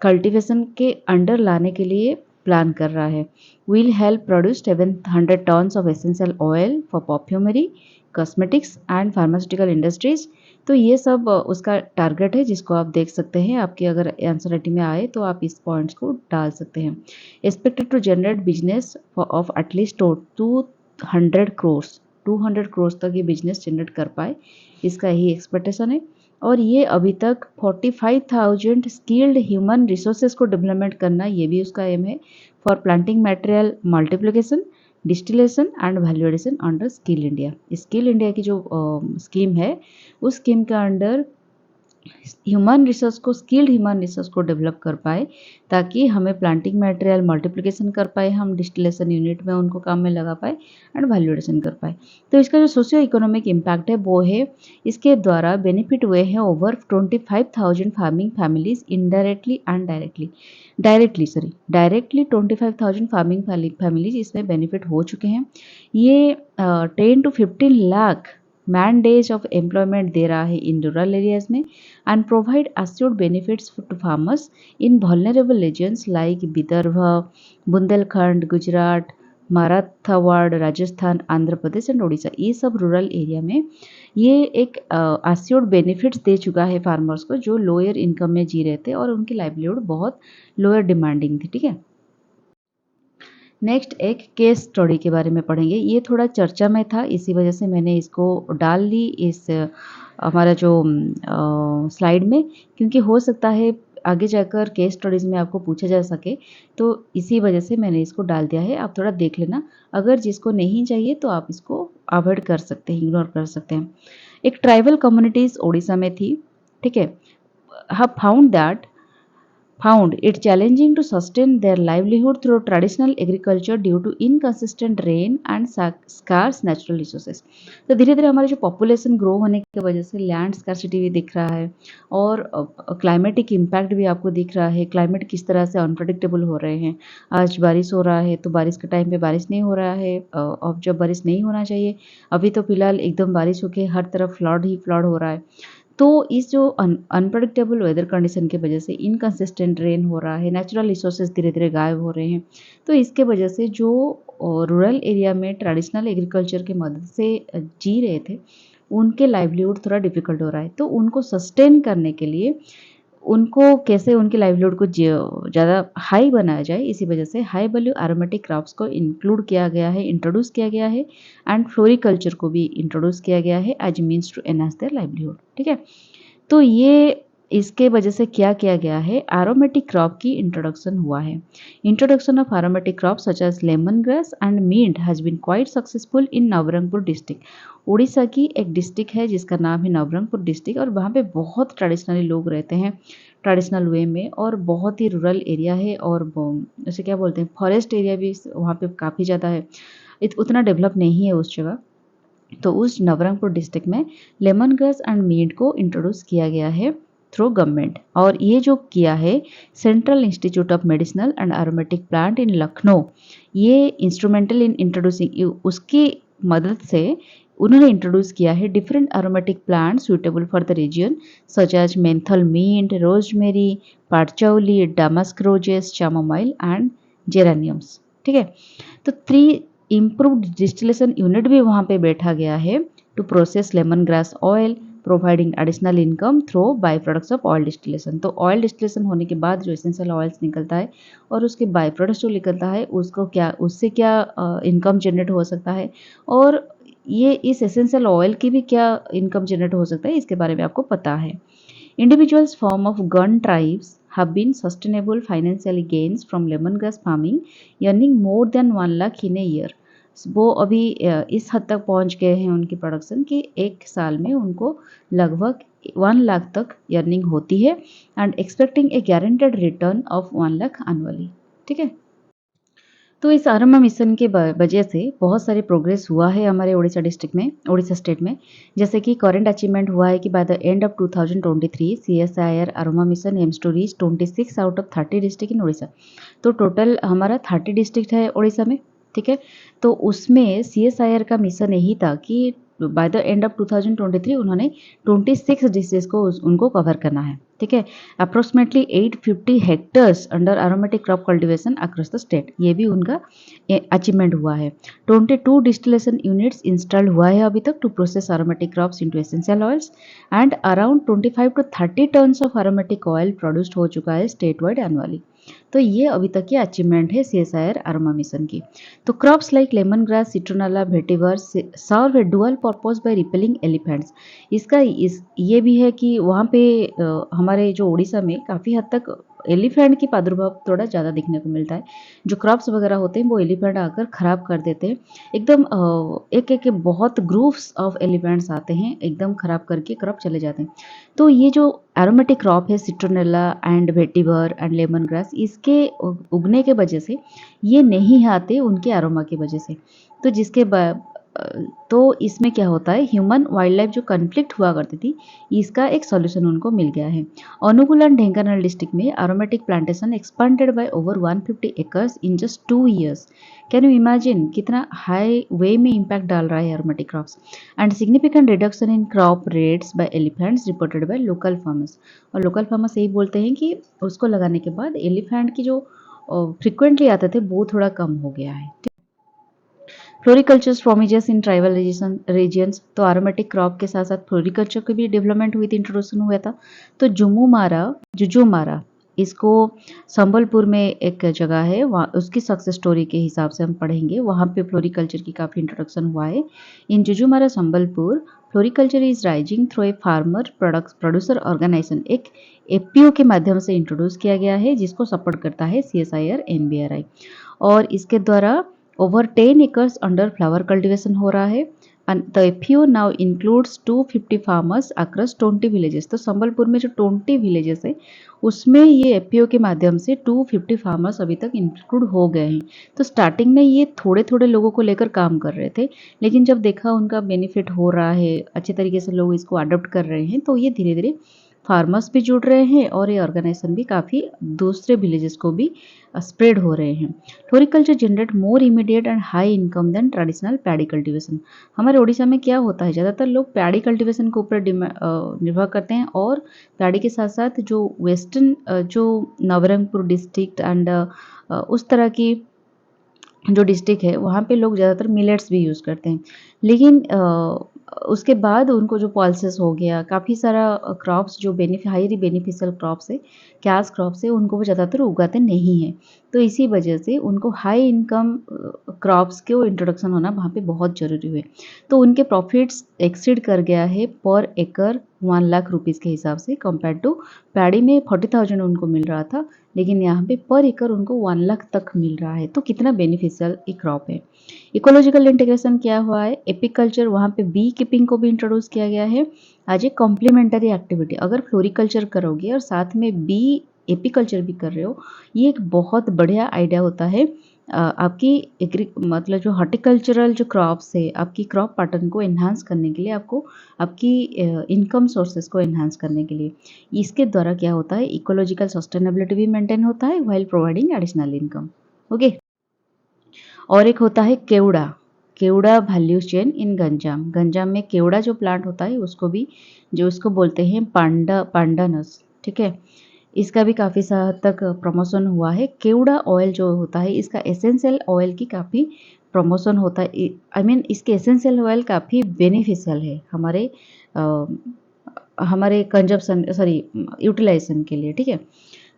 कल्टीवेशन के अंडर लाने के लिए प्लान कर रहा है। Will help produce 700 tons of essential oil for perfumery, cosmetics and pharmaceutical industries. तो ये सब उसका टारगेट है, जिसको आप देख सकते हैं। आपकी अगर आंसर राइटिंग में आए तो आप इस पॉइंट्स को डाल सकते हैं। Expected to generate business of at least 200 crores, 200 crores तक ये बिजनेस जनरेट कर पाए, इसका यही एक्सपेक्टेशन है। और ये अभी तक 45,000 स्किल्ड ह्यूमन रिसोर्सेज को डेवलपमेंट करना, ये भी उसका एम है for planting material multiplication, distillation and value addition under skill India. Skill India की जो स्कीम है, उस स्कीम के अंडर ह्यूमन रिसोर्स को, स्किल्ड ह्यूमन रिसोर्स को डेवलप कर पाए, ताकि हमें प्लांटिंग मटेरियल मल्टीप्लिकेशन कर पाए, हम डिस्टिलेशन यूनिट में उनको काम में लगा पाए एंड वैल्यूएशन कर पाए। तो इसका जो सोशियो इकोनॉमिक इम्पैक्ट है वो है, इसके द्वारा बेनिफिट हुए हैं over 25,000 farming families indirectly and directly 25,000 farming families इसमें बेनिफिट हो चुके हैं। ये 10 to 15 lakh man days of employment दे रहा है इन रूरल एरियाज में and provide assured benefits to farmers in vulnerable regions like Vidarbha, Bundelkhand, Gujarat, Marathwada, Rajasthan, Andhra Pradesh and Orissa. ये सब रूरल एरिया में ये एक अश्योर्ड बेनिफिट्स दे चुका है फार्मर्स को, जो लोअर इनकम में जी रहे थे और उनकी लाइवलीहुड बहुत लोअर डिमांडिंग थी। ठीक है। नेक्स्ट एक केस स्टडी के बारे में पढ़ेंगे। ये थोड़ा चर्चा में था, इसी वजह से मैंने इसको डाल ली इस हमारा जो स्लाइड में, क्योंकि हो सकता है आगे जाकर केस स्टडीज़ में आपको पूछा जा सके, तो इसी वजह से मैंने इसको डाल दिया है। आप थोड़ा देख लेना, अगर जिसको नहीं चाहिए तो आप इसको अवॉइड कर सकते हैं, इग्नोर कर सकते हैं। एक ट्राइबल कम्युनिटीज़ उड़ीसा में थी। ठीक है। have found it challenging to sustain their livelihood through traditional agriculture due to inconsistent rain and scarce natural resources। तो धीरे धीरे हमारी जो पॉपुलेशन ग्रो होने की वजह से लैंड स्कार्सिटी भी दिख रहा है और क्लाइमेटिक इम्पैक्ट भी आपको दिख रहा है। क्लाइमेट किस तरह से अनप्रडिक्टेबल हो रहे हैं। आज बारिश हो रहा है तो बारिश के टाइम पे बारिश नहीं हो रहा है, और जब बारिश नहीं होना चाहिए, अभी तो फिलहाल एकदम बारिश होके हर तरफ फ्लड ही फ्लड हो रहा है। तो इस जो अनप्रेडिक्टेबल वेदर कंडीशन की वजह से इनकंसिस्टेंट रेन हो रहा है, नेचुरल रिसोर्सेज धीरे धीरे गायब हो रहे हैं, तो इसके वजह से जो रूरल एरिया में ट्रेडिशनल एग्रीकल्चर की मदद से जी रहे थे, उनके लाइवलीहुड थोड़ा डिफिकल्ट हो रहा है। तो उनको सस्टेन करने के लिए उनको कैसे उनके लाइवलीहुड को ज़्यादा हाई बनाया जाए, इसी वजह से हाई वैल्यू एरोमेटिक क्रॉप्स को इंक्लूड किया गया है, इंट्रोड्यूस किया गया है एंड फ्लोरिकल्चर को भी इंट्रोड्यूस किया गया है as means to enhance their livelihood. ठीक है, तो ये इसके वजह से क्या किया गया है, एरोमेटिक क्रॉप की इंट्रोडक्शन हुआ है। Introduction of aromatic crop such as lemon grass and mint has been quite successful in Nabarangpur district. Orissa की एक डिस्ट्रिक्ट है जिसका नाम है नवरंगपुर डिस्ट्रिक्ट, और वहाँ पे बहुत ट्रेडिशनली लोग रहते हैं ट्रेडिशनल वे में, और बहुत ही रूरल एरिया है, और उसे क्या बोलते हैं, फॉरेस्ट एरिया भी वहाँ पे काफ़ी ज़्यादा है, उतना डेवलप नहीं है उस जगह। तो उस नवरंगपुर डिस्ट्रिक्ट में लेमन ग्रास एंड मीट को इंट्रोड्यूस किया गया है थ्रू गवर्नमेंट, और ये जो किया है central institute of medicinal and aromatic plant in Lucknow, ये इंस्ट्रूमेंटल इन इंट्रोड्यूसिंग, उसकी मदद से उन्होंने इंट्रोड्यूस किया है different aromatic plant suitable for the region such as menthol mint, rosemary, patchouli, damask roses, chamomile and geraniums. ठीक है, तो 3 इम्प्रूव्ड डिस्टिलेशन यूनिट भी वहाँ पे बैठा गया है to process lemon grass oil, providing additional income through by products of oil distillation. तो ऑयल डिस्टिलेशन होने के बाद जो एसेंशियल ऑयल्स निकलता है और उसके बाई प्रोडक्ट्स जो निकलता है, उसको क्या, उससे क्या इनकम जनरेट हो सकता है, और ये इस एसेंशियल ऑयल की भी क्या इनकम जनरेट हो सकता है, इसके बारे में आपको पता है। Individuals form of Gun tribes have been sustainable financially gains from lemongrass farming, earning more than 1 lakh in a year. वो अभी इस हद तक पहुंच गए हैं उनकी प्रोडक्शन कि एक साल में उनको लगभग 1 लाख तक अर्निंग होती है, and expecting a guaranteed return of 1 lakh annually. ठीक है, तो इस आरम्भ मिशन के वजह से बहुत सारे प्रोग्रेस हुआ है हमारे उड़ीसा डिस्ट्रिक्ट में, उड़ीसा स्टेट में। जैसे कि करंट अचीवमेंट हुआ है कि by the end of 2023 CSIR aroma mission aims to reach 26 out of 30 district in Orissa. तो टोटल हमारा 30 डिस्ट्रिक्ट है उड़ीसा में। ठीक है, तो उसमें CSIR का मिशन यही था कि बाय द एंड ऑफ 2023 उन्होंने 26 डिस्ट्रिक्ट को उनको कवर करना है। ठीक है, approximately 850 hectares under aromatic crop cultivation across the state, ये भी उनका अचीवमेंट हुआ है। 22 डिस्टिलेशन यूनिट्स इंस्टॉल्ड हुआ है अभी तक to process aromatic crops into essential oils, and around 25 to 30 tonnes of aromatic oil produced हो चुका है स्टेट वाइड एनुअली। तो ये अभी तक की अचीवमेंट है CSIR आरोमा मिशन की। तो crops like lemon grass, citronella, vetiver serve a dual purpose by repelling elephants. इसका ये भी है कि वहाँ पे हमारे जो उड़ीसा में काफ़ी हद तक एलिफेंट की प्रादुर्भाव थोड़ा ज़्यादा देखने को मिलता है। जो क्रॉप्स वगैरह होते हैं वो एलिफेंट आकर ख़राब कर देते हैं, एकदम एक एक बहुत ग्रुप्स ऑफ एलिफेंट्स आते हैं, एकदम ख़राब करके क्रॉप चले जाते हैं। तो ये जो एरोमेटिक क्रॉप है citronella and vetiver and lemon grass, इसके उगने के वजह से ये नहीं आते उनके एरोमा की वजह से। तो तो इसमें क्या होता है, ह्यूमन वाइल्ड लाइफ जो कन्फ्लिक्ट हुआ करती थी, इसका एक सॉल्यूशन उनको मिल गया है। अनुगुल एंड ढेंकानाल डिस्ट्रिक्ट में aromatic plantation expanded by over 150 acres in just 2 years. Can you imagine कितना हाई वे में इम्पैक्ट डाल रहा है aromatic crops, and significant reduction in crop rates by elephants reported by local farmers. और local farmers यही बोलते हैं कि उसको लगाने के बाद एलिफेंट की जो फ्रिक्वेंटली आते थे वो थोड़ा कम हो गया है। फ्लोरिकल्चर प्रोमिजेस इन ट्राइबल रीजन्स, तो एरोमेटिक क्रॉप के साथ साथ फ्लोरिकल्चर की भी डेवलपमेंट हुई थी, इंट्रोडक्शन हुआ था। तो जुजुमारा इसको संबलपुर में एक जगह है, वहाँ उसकी सक्सेस स्टोरी के हिसाब से हम पढ़ेंगे, वहाँ पे फ्लोरिकल्चर की काफ़ी इंट्रोडक्शन हुआ है। In Jujumara Sambalpur floriculture is rising through a farmer producer organisation, एक FPO के माध्यम से इंट्रोड्यूस किया गया है जिसको सपोर्ट करता है CSIR NBRI, और इसके द्वारा over 10 acres under flower cultivation हो रहा है। The FPO now includes 250 farmers across 20 villages. तो संबलपुर में जो 20 विलेजेस है उसमें ये FPO के माध्यम से 250 फार्मर्स अभी तक इंक्लूड हो गए हैं। तो स्टार्टिंग में ये थोड़े थोड़े लोगों को लेकर काम कर रहे थे, लेकिन जब देखा उनका बेनिफिट हो रहा है, अच्छे तरीके से लोग इसको अडॉप्ट कर रहे हैं, तो ये धीरे धीरे फार्मर्स भी जुड़ रहे हैं और ये ऑर्गेनाइजेशन भी काफ़ी दूसरे विलेजेस को भी स्प्रेड हो रहे हैं। Floriculture generate more immediate and high income than traditional paddy cultivation. हमारे उड़ीसा में क्या होता है, ज़्यादातर लोग पैडी कल्टीवेशन के ऊपर निर्भर करते हैं और पैडी के साथ साथ जो वेस्टर्न जो नवरंगपुर डिस्ट्रिक्ट एंड उस तरह की जो डिस्ट्रिक्ट है वहाँ पे लोग ज़्यादातर मिलेट्स भी यूज़ करते हैं। लेकिन उसके बाद उनको जो पल्सेस हो गया, काफ़ी सारा क्रॉप्स जो हाईली बेनिफिशियल क्रॉप्स है, कैश क्रॉप्स है, उनको वो ज़्यादातर उगाते नहीं हैं। तो इसी वजह से उनको हाई इनकम क्रॉप्स के इंट्रोडक्शन होना वहाँ पे बहुत ज़रूरी हुए। तो उनके प्रॉफिट्स एक्सीड कर गया है पर एकड़ 1 लाख रुपीज़ के हिसाब से, कंपेयर टू पैडी में 40,000 उनको मिल रहा था, लेकिन यहाँ पे पर एकड़ उनको 1 लाख तक मिल रहा है। तो कितना बेनिफिशियल ये क्रॉप है। इकोलॉजिकल इंटीग्रेशन क्या हुआ है, एपिकल्चर, वहाँ पे बी कीपिंग को भी इंट्रोड्यूस किया गया है एज ए कॉम्प्लीमेंटरी एक्टिविटी। अगर फ्लोरिकल्चर करोगे और साथ में बी एपिकल्चर भी कर रहे हो, ये एक बहुत बढ़िया आइडिया होता है आपकी मतलब जो हॉर्टिकल्चरल जो क्रॉप्स है, आपकी क्रॉप पैटर्न को एनहांस करने के लिए, आपको आपकी इनकम सोर्सेज को एनहांस करने के लिए। इसके द्वारा क्या होता है, इकोलॉजिकल सस्टेनेबिलिटी भी मेंटेन होता है while providing additional income. Okay. और एक होता है kewra, kewra value chain in Ganjam. Ganjam में केवड़ा जो प्लांट होता है उसको भी, जो उसको बोलते हैं पांडानस, ठीक है। इसका भी काफ़ी हद तक प्रमोशन हुआ है। केवड़ा ऑयल जो होता है, इसका एसेंशियल ऑयल की काफ़ी प्रमोशन होता है। आई मीन इसके एसेंशियल ऑयल काफ़ी बेनिफिशियल है हमारे कंजप्शन यूटिलाइजेशन के लिए, ठीक है।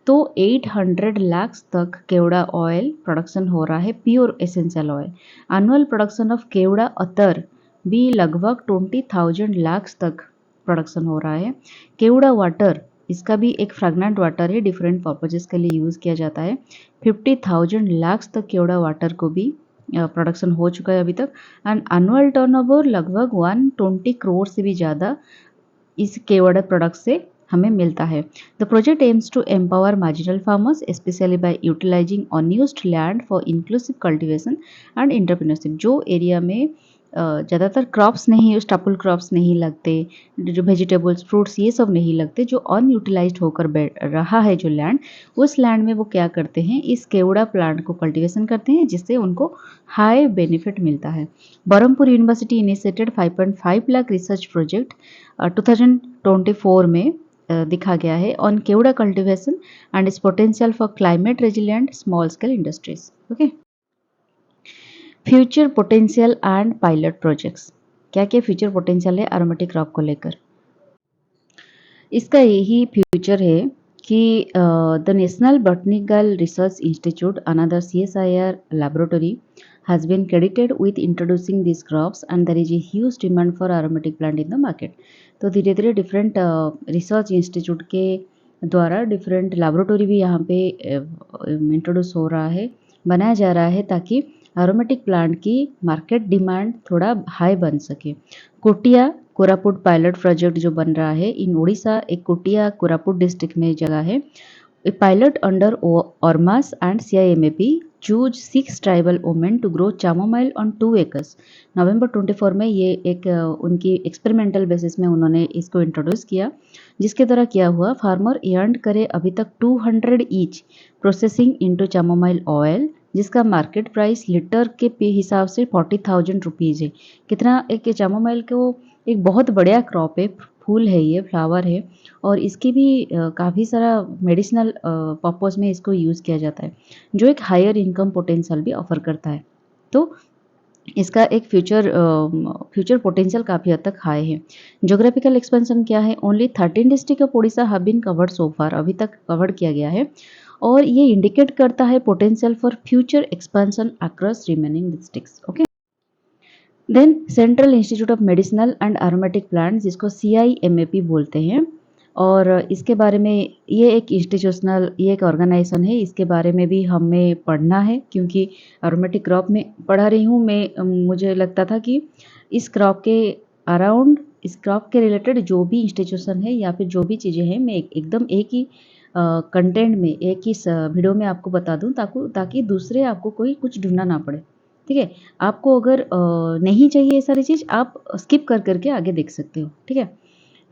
तो 800 लाख तक केवड़ा ऑयल प्रोडक्शन हो रहा है, pure essential oil. Annual production of केवड़ा अतर भी लगभग 20,000 लाख तक प्रोडक्शन हो रहा है। केवड़ा वाटर, इसका भी एक फ्रेगनेंट वाटर है, डिफरेंट पर्पजेस के लिए यूज़ किया जाता है। 50,000 लाख तक केवड़ा वाटर को भी प्रोडक्शन हो चुका है अभी तक। एंड एनुअल टर्नओवर लगभग 120 करोड़ से भी ज़्यादा इस केवड़ा प्रोडक्ट से हमें मिलता है। The project aims to empower marginal farmers specially by utilising unused land for inclusive cultivation and entrepreneurship. जो एरिया में ज़्यादातर क्रॉप्स नहीं, स्टेपल क्रॉप्स नहीं लगते, जो वेजिटेबल्स फ्रूट्स ये सब नहीं लगते, जो अनयूटिलाइज्ड होकर रहा है जो लैंड, उस लैंड में वो क्या करते हैं, इस केवड़ा प्लांट को कल्टीवेशन करते हैं, जिससे उनको हाई बेनिफिट मिलता है। Berhampur university initiated 5.5 lakh research project 2024 में दिखा गया है on kewda cultivation and its potential for climate resilient small scale industries. Okay. Future potential and pilot projects. क्या क्या फ्यूचर पोटेंशियल है एरोमेटिक क्रॉप को लेकर। इसका यही फ्यूचर है कि the national botanical research institute, another CSIR laboratory, has been credited with introducing these crops and there is a huge demand for aromatic plant in the market. तो धीरे धीरे डिफरेंट रिसर्च इंस्टीट्यूट के द्वारा different laboratory भी यहाँ पे introduce हो रहा है, बनाया जा रहा है, ताकि एरोमेटिक प्लांट की मार्केट डिमांड थोड़ा हाई बन सके। कोटिया कोरापुट पायलट प्रोजेक्ट जो बन रहा है इन उड़ीसा, एक कोटिया कोरापुट डिस्ट्रिक्ट में जगह है। A pilot under ORMAS and CIMAP choose 6 tribal women to grow chamomile on 2 acres. नवंबर 24 में ये एक उनकी एक्सपेरिमेंटल बेसिस में उन्होंने इसको इंट्रोड्यूस किया, जिसके द्वारा क्या हुआ, फार्मर अर्न करे अभी तक 200 each processing into chamomile oil, जिसका मार्केट प्राइस लीटर के हिसाब से 40,000 रुपीज़ है। कितना, एक chamomile को एक बहुत बढ़िया क्रॉप है, फूल है, ये फ्लावर है, और इसकी भी काफ़ी सारा मेडिसिनल पर्पस में इसको यूज़ किया जाता है, जो एक हायर इनकम पोटेंशियल भी ऑफर करता है। तो इसका एक फ्यूचर पोटेंशियल काफ़ी हद तक हाई है। ज्योग्राफिकल एक्सपेंशन क्या है, only 13 district of Orissa have been covered so far, अभी तक कवर्ड किया गया है, और ये इंडिकेट करता है potential for future expansion across remaining districts. Okay. Then central institute of medicinal and aromatic plant, जिसको CIMAP बोलते हैं, और इसके बारे में ये एक ये एक ऑर्गेनाइजेशन है, इसके बारे में भी हमें पढ़ना है, क्योंकि एरोमेटिक क्रॉप में पढ़ा रही हूँ मैं। मुझे लगता था कि इस क्रॉप के रिलेटेड जो भी इंस्टीट्यूशन है या फिर जो भी चीज़ें हैं, मैं एकदम एक ही कंटेंट में, एक ही वीडियो में आपको बता दूँ, ताकि दूसरे आपको कोई कुछ ढूंढना ना पड़े। ठीक है, आपको अगर नहीं चाहिए ये सारी चीज़, आप स्किप कर करके आगे देख सकते हो। ठीक है,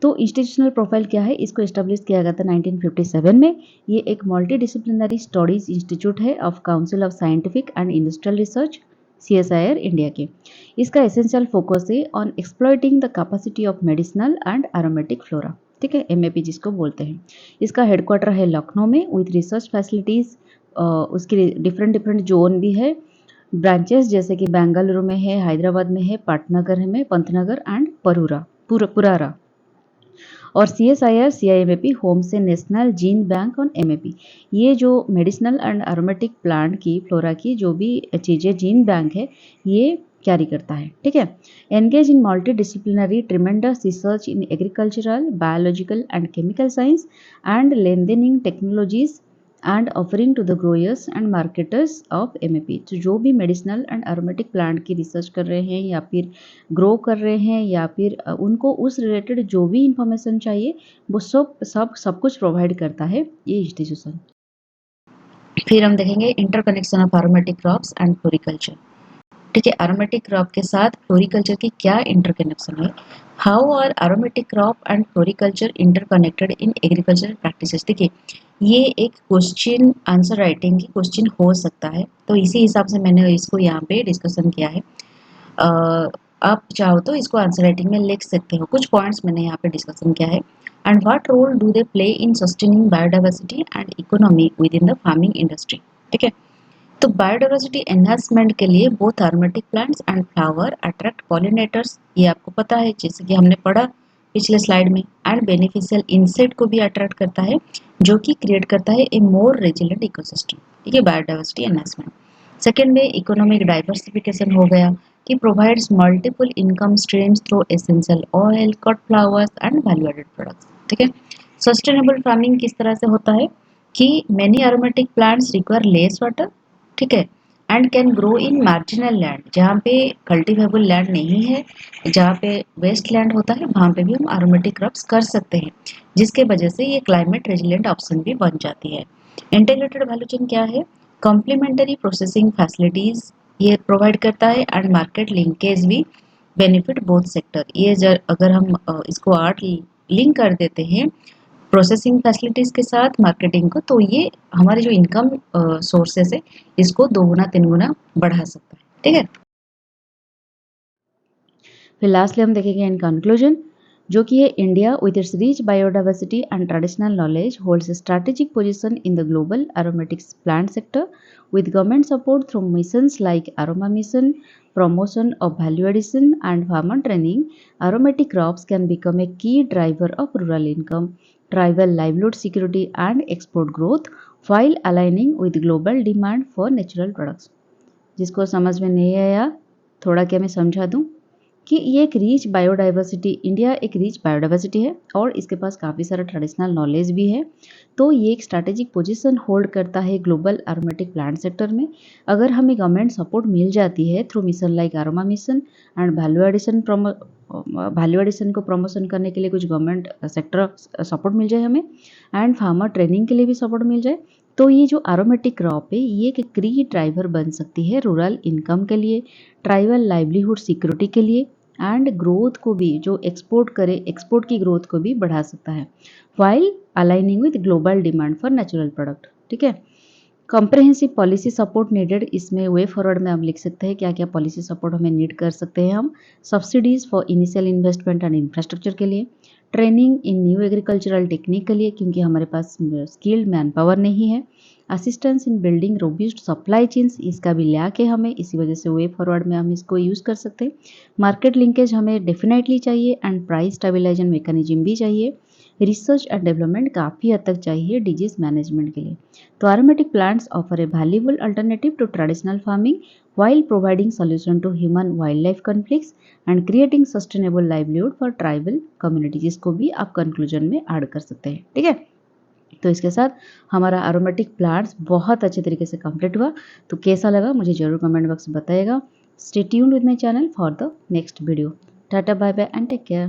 तो इंस्टीट्यूशनल प्रोफाइल क्या है, इसको एस्टेब्लिश किया गया था 1957 में। ये एक मल्टी डिसिप्लिनरी स्टडीज इंस्टीट्यूट है of council of scientific and industrial research, CSIR India के। इसका एसेंशियल फोकस है on exploiting the capacity of medicinal and aromatic flora, ठीक है, MAP जिसको बोलते हैं। इसका हेडक्वार्टर है लखनऊ में विथ रिसर्च फैसिलिटीज़। उसकी डिफरेंट डिफरेंट जोन भी है, ब्रांचेस जैसे कि बेंगलुरु में है, हैदराबाद में है, पाटनगर में, पंतनगर एंड पुरारा। और CSIR CIMAP होम से national gene bank on MAP। ये जो मेडिसिनल एंड एरोमेटिक प्लांट की फ्लोरा की जो भी चीज़ें जीन बैंक है ये कैरी करता है, ठीक है। Engage in multi disciplinary tremendous research in agricultural, biological and chemical science and lengthening technologies and offering to the growers and marketers of MAP। तो जो भी मेडिसिनल एंड एरोमेटिक प्लांट की रिसर्च कर रहे हैं या फिर ग्रो कर रहे हैं या फिर उनको उस रिलेटेड जो भी इंफॉर्मेशन चाहिए वो सब कुछ प्रोवाइड करता है ये इंस्टीट्यूशन। फिर हम देखेंगे interconnection of aromatic crops and floriculture, ठीक है। एरोमेटिक क्रॉप के साथ फ्लोरिकल्चर की क्या इंटरकनेक्शन है, how are aromatic crop and floriculture interconnected in agriculture practices. देखिए ये एक क्वेश्चन आंसर राइटिंग की क्वेश्चन हो सकता है, तो इसी हिसाब से मैंने इसको यहाँ पे डिस्कशन किया है। आप चाहो तो इसको आंसर राइटिंग में लिख सकते हो, कुछ पॉइंट्स मैंने यहाँ पे डिस्कशन किया है। And what role do they play in sustaining biodiversity and economy within the farming industry, ठीक है। तो बायोडाइवर्सिटी एनहांसमेंट के लिए both aromatic plants and flower attract pollinators, ये आपको पता है जैसे कि हमने पढ़ा पिछले स्लाइड में, एंड बेनिफिशियल इंसेक्ट को भी अट्रैक्ट करता है जो कि क्रिएट करता है ए मोर रेजिलेंट इकोसिस्टम, ठीक है, बायोडाइवर्सिटी एनहांसमेंट। सेकेंड में इकोनॉमिक डाइवर्सिफिकेशन हो गया कि provides multiple income streams through essential oil, cut flowers and value added products, ठीक है। सस्टेनेबल फार्मिंग किस तरह से होता है कि many aromatic plants require less water, ठीक है, and can grow in marginal land, जहाँ पे कल्टिवेबल लैंड नहीं है, जहाँ पे वेस्ट लैंड होता है वहाँ पे भी हम एरोमेटिक क्रॉप्स कर सकते हैं, जिसके वजह से ये क्लाइमेट रेजिलेंट ऑप्शन भी बन जाती है। इंटीग्रेटेड वैल्यू चेन क्या है, कॉम्प्लीमेंटरी प्रोसेसिंग फैसिलिटीज ये प्रोवाइड करता है एंड मार्केट लिंकेज भी बेनिफिट बोथ सेक्टर। ये अगर हम इसको आर्ट लिंक कर देते हैं प्रोसेसिंग फैसिलिटीज के साथ मार्केटिंग को, तो ये हमारे जो इनकम सोर्सेस है इसको 2 गुना 3 गुना बढ़ा सकता है, ठीक है। फिर लास्टली हम देखेंगे इन कंक्लूजन जो कि है India with its rich biodiversity and traditional knowledge holds strategic position in the global aromatics plant sector with government support through missions like Aroma Mission, promotion of value addition and farmer training. Aromatic crops can become a key driver of rural income, tribal livelihood security and export growth while aligning with global demand for natural products. जिसको समझ में नहीं आया थोड़ा क्या मैं समझा दूं कि ये एक रिच बायोडाइवर्सिटी, इंडिया एक रिच बायोडाइवर्सिटी है और इसके पास काफ़ी सारा ट्रेडिशनल नॉलेज भी है, तो ये एक स्ट्रैटेजिक पोजीशन होल्ड करता है ग्लोबल एरोमेटिक प्लांट सेक्टर में। अगर हमें गवर्नमेंट सपोर्ट मिल जाती है through mission like aroma mission and value addition को प्रमोशन करने के लिए कुछ गवर्नमेंट सेक्टर सपोर्ट मिल जाए हमें एंड फार्मर ट्रेनिंग के लिए भी सपोर्ट मिल जाए, तो ये जो एरोमेटिक क्रॉप है ये एक की ड्राइवर बन सकती है रूरल इनकम के लिए, ट्राइबल लाइवलीहुड सिक्योरिटी के लिए एंड ग्रोथ को भी जो एक्सपोर्ट करे एक्सपोर्ट की ग्रोथ को भी बढ़ा सकता है while aligning with global demand for natural product, ठीक है। कॉम्प्रहेंसिव पॉलिसी सपोर्ट नीडेड, इसमें वे फॉरवर्ड में हम लिख सकते हैं क्या क्या पॉलिसी सपोर्ट हमें नीड कर सकते हैं हम। Subsidies for initial investment and infrastructure के लिए, training in new agricultural technique के लिए क्योंकि हमारे पास स्किल्ड मैन पावर नहीं है, assistance in building robust supply chains, इसका भी लिया के हमें, इसी वजह से वे फॉरवर्ड में हम इसको यूज़ कर सकते हैं। मार्केट लिंकेज हमें डेफिनेटली चाहिए एंड प्राइस स्टेबलाइजेशन मैकेनिज्म भी चाहिए। रिसर्च एंड डेवलपमेंट काफ़ी हद तक चाहिए डिजीज मैनेजमेंट के लिए। तो aromatic plants offer a valuable alternative to traditional farming while providing solution to human wildlife conflicts and creating sustainable livelihood for tribal communities, इसको भी आप कंक्लूजन में ऐड कर सकते हैं, ठीक है। तो इसके साथ हमारा एरोमेटिक प्लांट्स बहुत अच्छे तरीके से कंप्लीट हुआ। तो कैसा लगा मुझे जरूर कमेंट बॉक्स में बताइएगा। Stay tuned with my channel for the next video. Tata bye bye and take care.